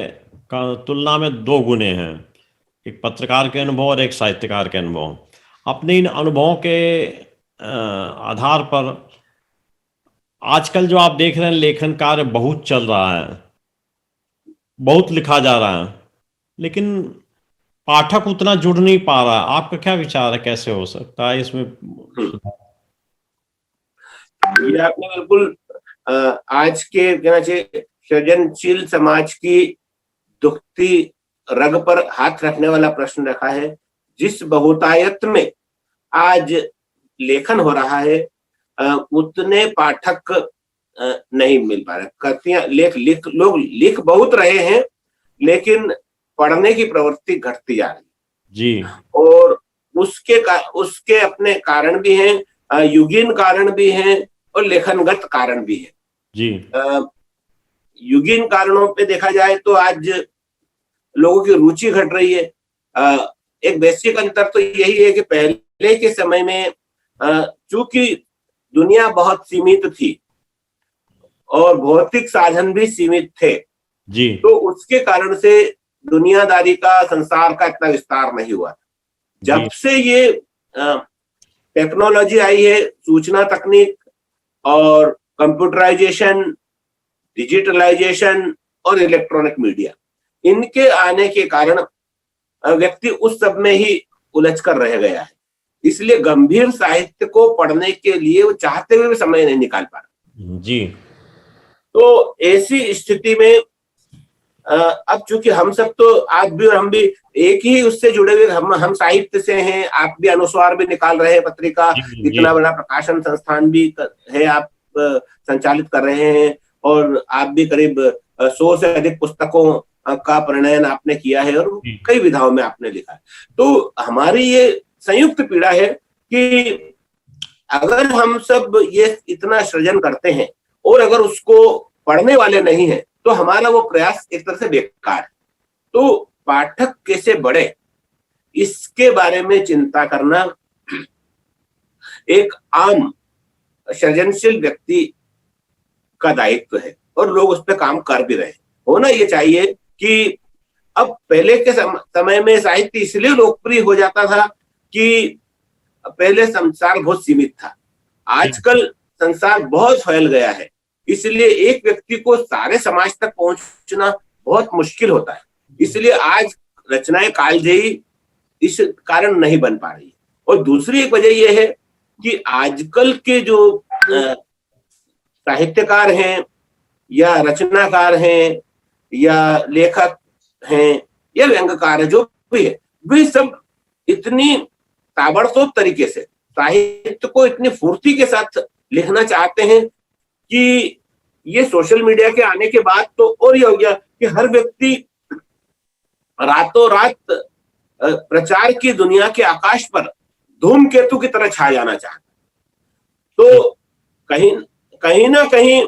तुलना में 2 गुने हैं, एक पत्रकार के अनुभव और एक साहित्यकार के अनुभव। अपने इन अनुभवों के आधार पर आजकल जो आप देख रहे हैं लेखन कार्य बहुत चल रहा है, बहुत लिखा जा रहा है, लेकिन पाठक उतना जुड़ नहीं पा रहा। आपका क्या विचार है, कैसे हो सकता है इसमें? ये आपने बिल्कुल आज के कहना चाहिए सृजनशील समाज की दुखती रग पर हाथ रखने वाला प्रश्न रखा है। जिस बहुतायत में आज लेखन हो रहा है, उतने पाठक नहीं मिल पा रहे। कृतियां लोग लिख बहुत रहे हैं, लेकिन पढ़ने की प्रवृत्ति घटती जा रही जी। और उसके अपने कारण भी हैं, युगीन कारण भी हैं और लेखनगत कारण भी है जी। युगीन कारणों पे देखा जाए तो आज लोगों की रुचि घट रही है। एक बेसिक अंतर तो यही है कि पहले के समय में चूंकि दुनिया बहुत सीमित थी और भौतिक साधन भी सीमित थे जी, तो उसके कारण से दुनियादारी का, संसार का इतना विस्तार नहीं हुआ। जब से ये टेक्नोलॉजी आई है, सूचना तकनीक और कंप्यूटराइजेशन, डिजिटलाइजेशन और इलेक्ट्रॉनिक मीडिया, इनके आने के कारण व्यक्ति उस सब में ही उलझ कर रह गया है। इसलिए गंभीर साहित्य को पढ़ने के लिए वो चाहते हुए भी समय नहीं निकाल पा रहा जी। तो ऐसी स्थिति में अब चूंकि हम सब तो, आप भी और हम भी एक ही उससे जुड़े हुए, हम साहित्य से हैं। आप भी अनुस्वार भी निकाल रहे हैं, पत्रिका, इतना बड़ा प्रकाशन संस्थान भी है, आप संचालित कर रहे हैं, और आप भी करीब 100 से अधिक पुस्तकों का प्रणयन आपने किया है और कई विधाओं में आपने लिखा है। तो हमारी ये संयुक्त पीड़ा है कि अगर हम सब ये इतना सृजन करते हैं और अगर उसको पढ़ने वाले नहीं है तो हमारा वो प्रयास एक तरह से बेकार है। तो पाठक कैसे बढ़े, इसके बारे में चिंता करना एक आम सृजनशील व्यक्ति का दायित्व है और लोग उस पर काम कर भी रहे हैं। होना ये चाहिए कि अब पहले के समय में साहित्य इसलिए लोकप्रिय हो जाता था कि पहले संसार बहुत सीमित था, आजकल संसार बहुत फैल गया है, इसलिए एक व्यक्ति को सारे समाज तक पहुंचना बहुत मुश्किल होता है। इसलिए आज रचनाएं कालजयी इस कारण नहीं बन पा रही। और दूसरी एक वजह यह है कि आजकल के जो साहित्यकार हैं या रचनाकार हैं या लेखक हैं या व्यंग्यकार है, जो भी है, वे सब इतनी ताबड़तोड़ तरीके से साहित्य को इतनी फुर्ती के साथ लिखना चाहते हैं कि ये सोशल मीडिया के आने के बाद तो और ये हो गया कि हर व्यक्ति रातों रात प्रचार की दुनिया के आकाश पर धूमकेतु की तरह छा जाना चाहता। तो कहीं ना कहीं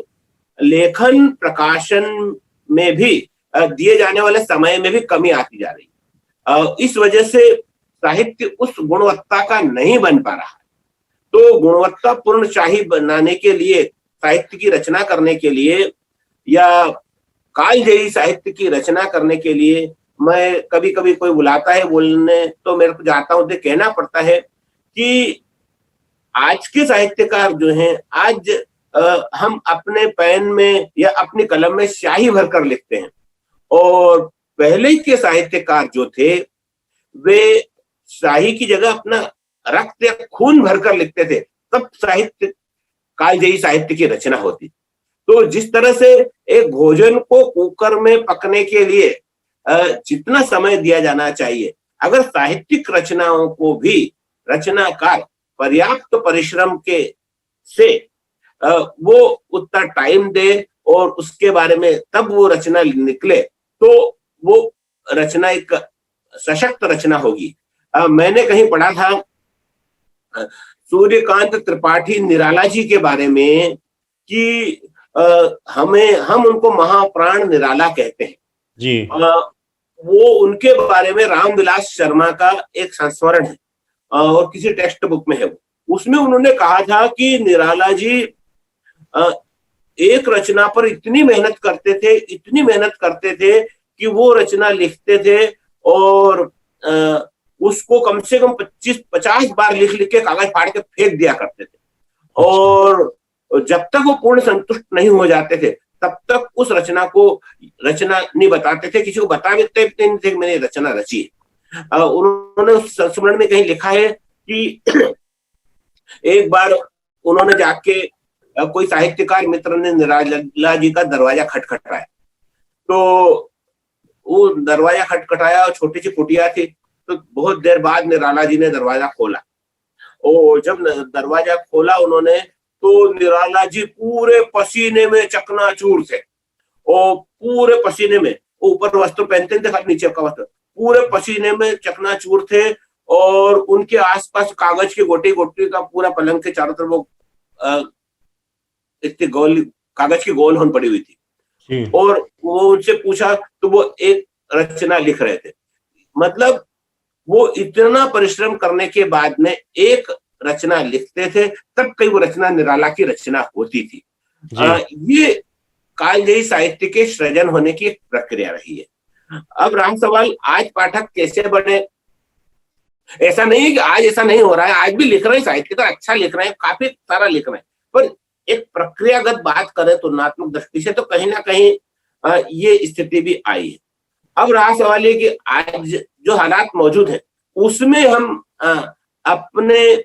लेखन प्रकाशन में भी दिए जाने वाले समय में भी कमी आती जा रही। इस वजह से साहित्य उस गुणवत्ता का नहीं बन पा रहा है। तो गुणवत्तापूर्ण शाही बनाने के लिए, साहित्य की रचना करने के लिए या कालजयी साहित्य की रचना करने के लिए मैं कभी कभी कोई बुलाता है बोलने तो मेरे को जाता हूं, तो कहना पड़ता है कि आज के साहित्यकार जो हैं, आज हम अपने पेन में या अपनी कलम में स्याही भरकर लिखते हैं और पहले के साहित्यकार जो थे वे स्याही की जगह अपना रक्त या खून भरकर लिखते थे, तब साहित्य कालजयी साहित्य की रचना होती। तो जिस तरह से एक भोजन को कुकर में पकने के लिए जितना समय दिया जाना चाहिए, अगर साहित्यिक रचनाओं को भी रचनाकार पर्याप्त परिश्रम के से वो उतना टाइम दे और उसके बारे में तब वो रचना निकले, तो वो रचना एक सशक्त रचना होगी। मैंने कहीं पढ़ा था सूर्यकांत त्रिपाठी निराला जी के बारे में कि हम उनको महाप्राण निराला कहते हैं जी। वो उनके बारे में रामविलास शर्मा का एक संस्मरण है और किसी टेक्स्ट बुक में है वो, उसमें उन्होंने कहा था कि निराला जी एक रचना पर इतनी मेहनत करते थे कि वो रचना लिखते थे और उसको कम से कम 25-50 बार लिख के कागज फाड़ के फेंक दिया करते थे और जब तक वो पूर्ण संतुष्ट नहीं हो जाते थे तब तक उस रचना को रचना नहीं बताते थे, किसी को बता देते नहीं थे कि मैंने रचना रची है। उन्होंने उस संस्मरण में कहीं लिखा है कि एक बार उन्होंने जाके कोई साहित्यकार मित्र ने निराला जी का दरवाजा खटखटाया, तो वो दरवाजा खटखटाया और छोटी सी कुटिया थी, तो बहुत देर बाद निराला जी ने दरवाजा खोला और जब दरवाजा खोला उन्होंने, तो निराला जी पूरे पसीने में चकनाचूर थे और पूरे पसीने में, ऊपर वस्त्र पहनते थे, नीचे का वस्त्र, पूरे पसीने में चकनाचूर थे और उनके आसपास कागज की गोटी गोटी का पूरा पलंग के चारों तरफ वो इतनी गोल कागज की गोल होन पड़ी हुई थी और वो उनसे पूछा तो वो एक रचना लिख रहे थे। मतलब वो इतना परिश्रम करने के बाद में एक रचना लिखते थे, तब कई वो रचना निराला की रचना होती थी। ये कालजयी साहित्य के सृजन होने की एक प्रक्रिया रही है। अब राम सवाल, आज पाठक कैसे बने? ऐसा नहीं है कि आज ऐसा नहीं हो रहा है, आज भी लिख रहे हैं, साहित्यकार अच्छा लिख रहे हैं, काफी सारा लिख रहे हैं, पर एक प्रक्रियागत बात करें तुलनात्मक दृष्टि से तो कहीं ना कहीं ये स्थिति भी आई है। अब रहा सवाल ये कि आज जो हालात मौजूद है उसमें हम अपने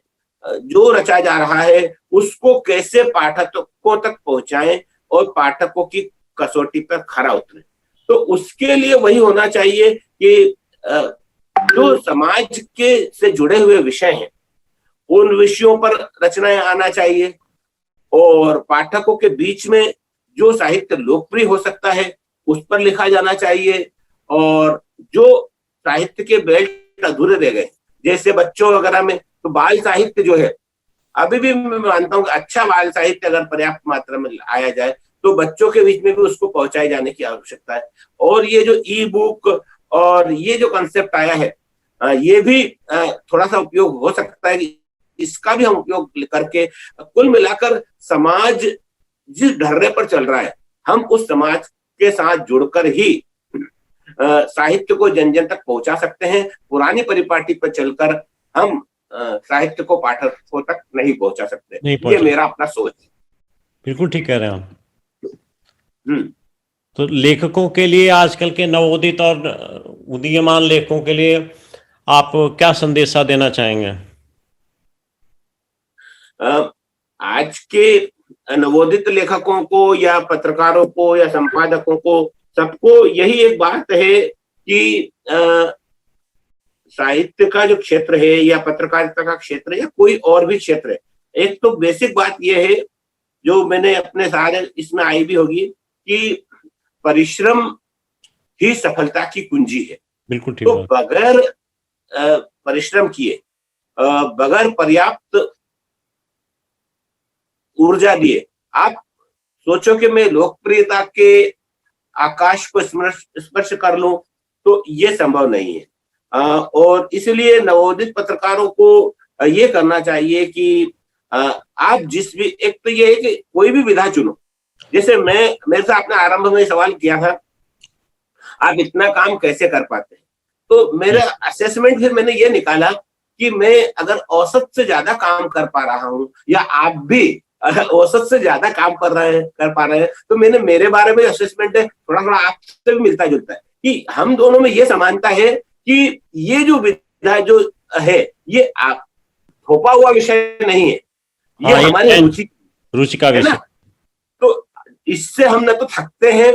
जो रचा जा रहा है उसको कैसे पाठकों तक पहुंचाएं और पाठकों की कसौटी पर खरा उतरे। तो उसके लिए वही होना चाहिए कि जो समाज के से जुड़े हुए विषय हैं उन विषयों पर रचनाएं आना चाहिए और पाठकों के बीच में जो साहित्य लोकप्रिय हो सकता है उस पर लिखा जाना चाहिए और जो साहित्य के बेल्ट अधूरे रह गए, जैसे बच्चों वगैरह में, तो बाल साहित्य जो है, अभी भी मैं मानता हूँ कि अच्छा बाल साहित्य अगर पर्याप्त मात्रा में आया जाए तो बच्चों के बीच में भी उसको पहुंचाए जाने की आवश्यकता है। और ये जो ई बुक और ये जो कंसेप्ट आया है, ये भी थोड़ा सा उपयोग हो सकता है कि इसका भी हम उपयोग करके कुल मिलाकर समाज जिस ढर्रे पर चल रहा है, हम उस समाज के साथ जुड़कर ही साहित्य को जन जन तक पहुंचा सकते हैं। पुरानी परिपाटी पर चलकर हम साहित्य को पाठकों तक नहीं पहुंचा सकते। ये मेरा अपना सोच है। बिल्कुल ठीक कह रहे हैं आप। तो लेखकों के लिए, आजकल के नवोदित और उदीयमान लेखकों के लिए आप क्या संदेशा देना चाहेंगे? आज के नवोदित लेखकों को या पत्रकारों को या संपादकों को, सबको यही एक बात है कि साहित्य का जो क्षेत्र है या पत्रकारिता का क्षेत्र है या कोई और भी क्षेत्र है, एक तो बेसिक बात यह है जो मैंने अपने सारे इसमें आई भी होगी कि परिश्रम ही सफलता की कुंजी है। बिल्कुल ठीक। तो बगैर परिश्रम किए, बगैर पर्याप्त ऊर्जा दिए आप सोचो कि मैं लोकप्रियता के आकाश को स्पर्श कर लूं, तो ये संभव नहीं है। और इसलिए नवोदित पत्रकारों को ये करना चाहिए कि आप जिस भी, एक तो ये है कि कोई भी विधा चुनो। जैसे मेरे से आपने आरंभ में सवाल किया था, आप इतना काम कैसे कर पाते हैं, तो मेरा असेसमेंट फिर मैंने ये निकाला कि मैं अगर औसत से ज्यादा काम कर पा रहा हूं या आप भी औसत से ज्यादा काम कर पा रहे हैं, तो मैंने मेरे बारे में असेसमेंट है थोड़ा थोड़ा आपसे भी मिलता जुलता है कि हम दोनों में ये समानता है कि ये जो विधा जो है ये आप थोपा हुआ विषय नहीं है, ये हमारी रुचि का विषय। तो इससे हम न तो थकते हैं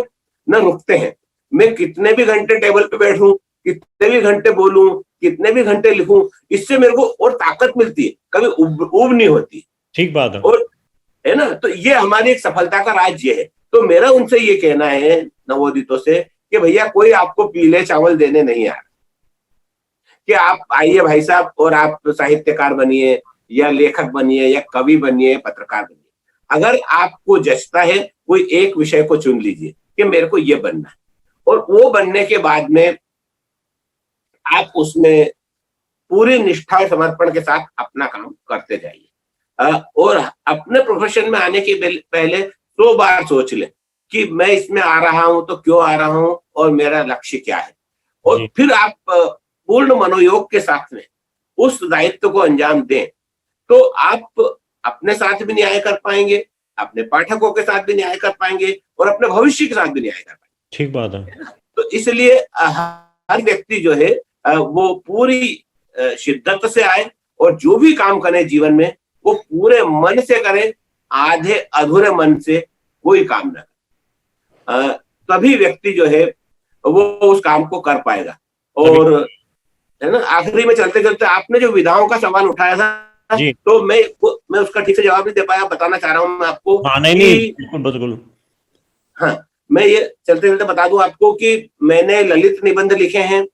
न रुकते हैं। मैं कितने भी घंटे टेबल पे बैठूं, कितने भी घंटे बोलूं, कितने भी घंटे लिखूं, इससे मेरे को और ताकत मिलती है, कभी ऊब नहीं होती। ठीक बात है। और है ना, तो ये हमारी एक सफलता का राज्य है। तो मेरा उनसे ये कहना है नवोदितों से कि भैया कोई आपको पीले चावल देने नहीं आ रहा कि आप आइए भाई साहब और आप साहित्यकार बनिए या लेखक बनिए या कवि बनिए, पत्रकार बनिए। अगर आपको जचता है कोई एक विषय को चुन लीजिए कि मेरे को ये बनना है, और वो बनने के बाद में आप उसमें पूरी निष्ठा और समर्पण के साथ अपना काम करते जाइए। और अपने प्रोफेशन में आने के पहले 100 बार सोच ले कि मैं इसमें आ रहा हूं तो क्यों आ रहा हूं और मेरा लक्ष्य क्या है, और फिर आप पूर्ण मनोयोग के साथ में उस दायित्व को अंजाम दें, तो आप अपने साथ भी न्याय कर पाएंगे, अपने पाठकों के साथ भी न्याय कर पाएंगे और अपने भविष्य के साथ भी न्याय कर पाएंगे। ठीक बात है। तो इसलिए हर व्यक्ति जो है वो पूरी शिद्दत से आए और जो भी काम करे जीवन में वो पूरे मन से करे, आधे अधूरे मन से कोई काम न करे। तभी व्यक्ति जो है वो उस काम को कर पाएगा। और है ना, आखिरी में चलते चलते आपने जो विधाओं का सवाल उठाया था जी। तो मैं उसका ठीक से जवाब नहीं दे पाया, बताना चाह रहा हूं मैं आपको। हाँ, नहीं, बिल्कुल। हाँ, मैं ये चलते चलते बता दूं आपको कि मैंने ललित निबंध लिखे हैं,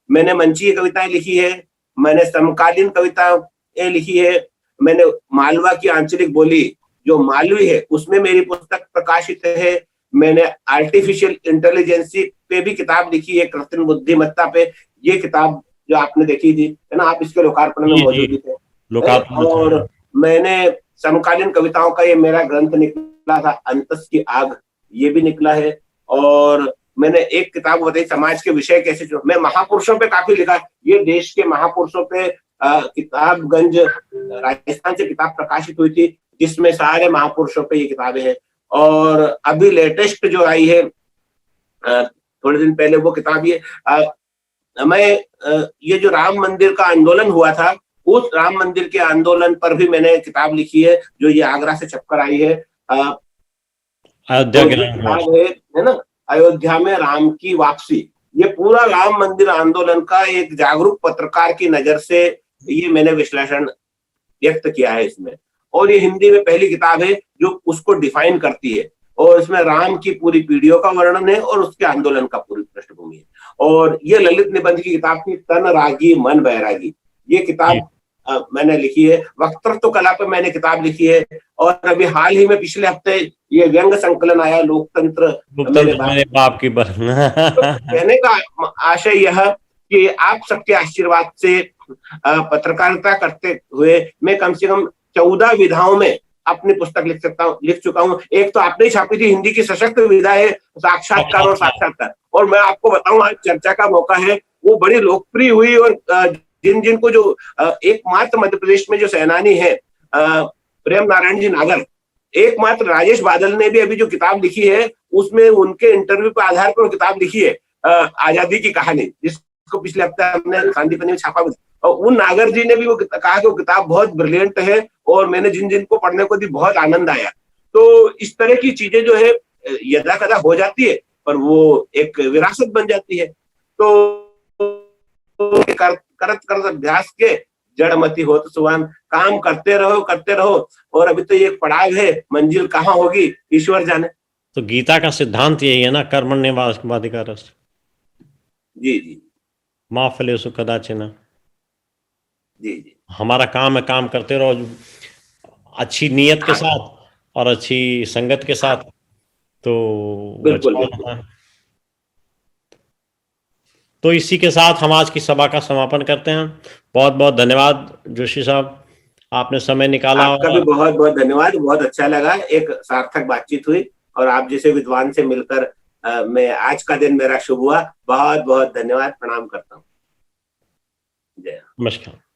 मैंने मंचीय कविताएं लिखी है, मैंने समकालीन कविताएं लिखी है, मैंने मालवा की आंचलिक बोली जो मालवी है उसमें मेरी पुस्तक प्रकाशित है, मैंने आर्टिफिशियल इंटेलिजेंसी पे भी किताब लिखी है, कृत्रिम बुद्धिमत्ता पे। ये किताब जो आपने देखी थी है ना, आप इसके लोकार्पण में मौजूद थे। और मैंने समकालीन कविताओं का ये मेरा ग्रंथ निकला था, अंतस की आग, ये भी निकला है। और मैंने एक किताब बताई, समाज के विषय कैसे, जो मैं महापुरुषों पे काफी लिखा, ये देश के महापुरुषों पे किताबगंज राजस्थान से किताब प्रकाशित हुई थी जिसमें सारे महापुरुषों पे ये किताबें हैं। और अभी लेटेस्ट जो आई है थोड़े दिन पहले वो किताब ये मैं ये जो राम मंदिर का आंदोलन हुआ था, उस राम मंदिर के आंदोलन पर भी मैंने किताब लिखी है जो ये आगरा से छपकर आई है। किताब है ना, अयोध्या में राम की वापसी। ये पूरा राम मंदिर आंदोलन का एक जागरूक पत्रकार की नजर से ये मैंने विश्लेषण व्यक्त किया है इसमें। और ये हिंदी में पहली किताब है जो उसको डिफाइन करती है और इसमें राम की पूरी पीढ़ियों का वर्णन है और उसके आंदोलन का पूरी पृष्ठभूमि है। और ये ललित निबंध की किताब थी, तन रागी मन बैरागी। ये किताब मैंने लिखी है। वक्तृत्व कला पे मैंने किताब लिखी है। और अभी हाल ही में पिछले हफ्ते ये व्यंग संकलन आया, लोकतंत्र मेरे बाप की तो कहने का आशय यह कि आप सबके आशीर्वाद से पत्रकारिता करते हुए मैं कम से कम 14 विधाओं में अपनी पुस्तक लिख चुका हूँ। एक तो आपने छापी थी, हिंदी की सशक्त विधा है, साक्षात्कार और साक्षात्कार। और मैं आपको बताऊं, आज चर्चा का मौका है, वो बड़ी लोकप्रिय हुई। और जिनको जो एकमात्र मध्य प्रदेश में जो सेनानी है प्रेम नारायण जी नागर, एकमात्र राजेश बादल ने भी अभी जो किताब लिखी है उसमें उनके इंटरव्यू के आधार पर किताब लिखी है, आजादी की कहानी, जिसको पिछले हफ्ते हमने शांतिपनी में छापा भी। और उन नागर जी ने भी वो कहा कि वो किताब बहुत ब्रिलियंट है और मैंने जिनको पढ़ने को भी बहुत आनंद आया। तो इस तरह की चीजें जो है यदा कदा हो जाती है, पर वो एक विरासत बन जाती है। तो करत अभ्यास के जड़मती हो तो सुहान, काम करते रहो। और अभी तो ये पड़ाव है, मंजिल कहाँ होगी ईश्वर जाने। तो गीता का सिद्धांत यही है ना, कर्मण्येवाधिकारस्ते। जी मा फलेषु कदाचन। जी हमारा काम है, काम करते रहो अच्छी नीयत के साथ और अच्छी संगत के साथ, तो बिल्कुल अच्छा होता है। तो इसी के साथ हम आज की सभा का समापन करते हैं। बहुत बहुत धन्यवाद जोशी साहब, आपने समय निकाला। आपका भी बहुत बहुत धन्यवाद, बहुत अच्छा लगा, एक सार्थक बातचीत हुई और आप जैसे विद्वान से मिलकर मैं आज का दिन मेरा शुभ हुआ। बहुत बहुत धन्यवाद, प्रणाम करता हूँ। जय। नमस्कार।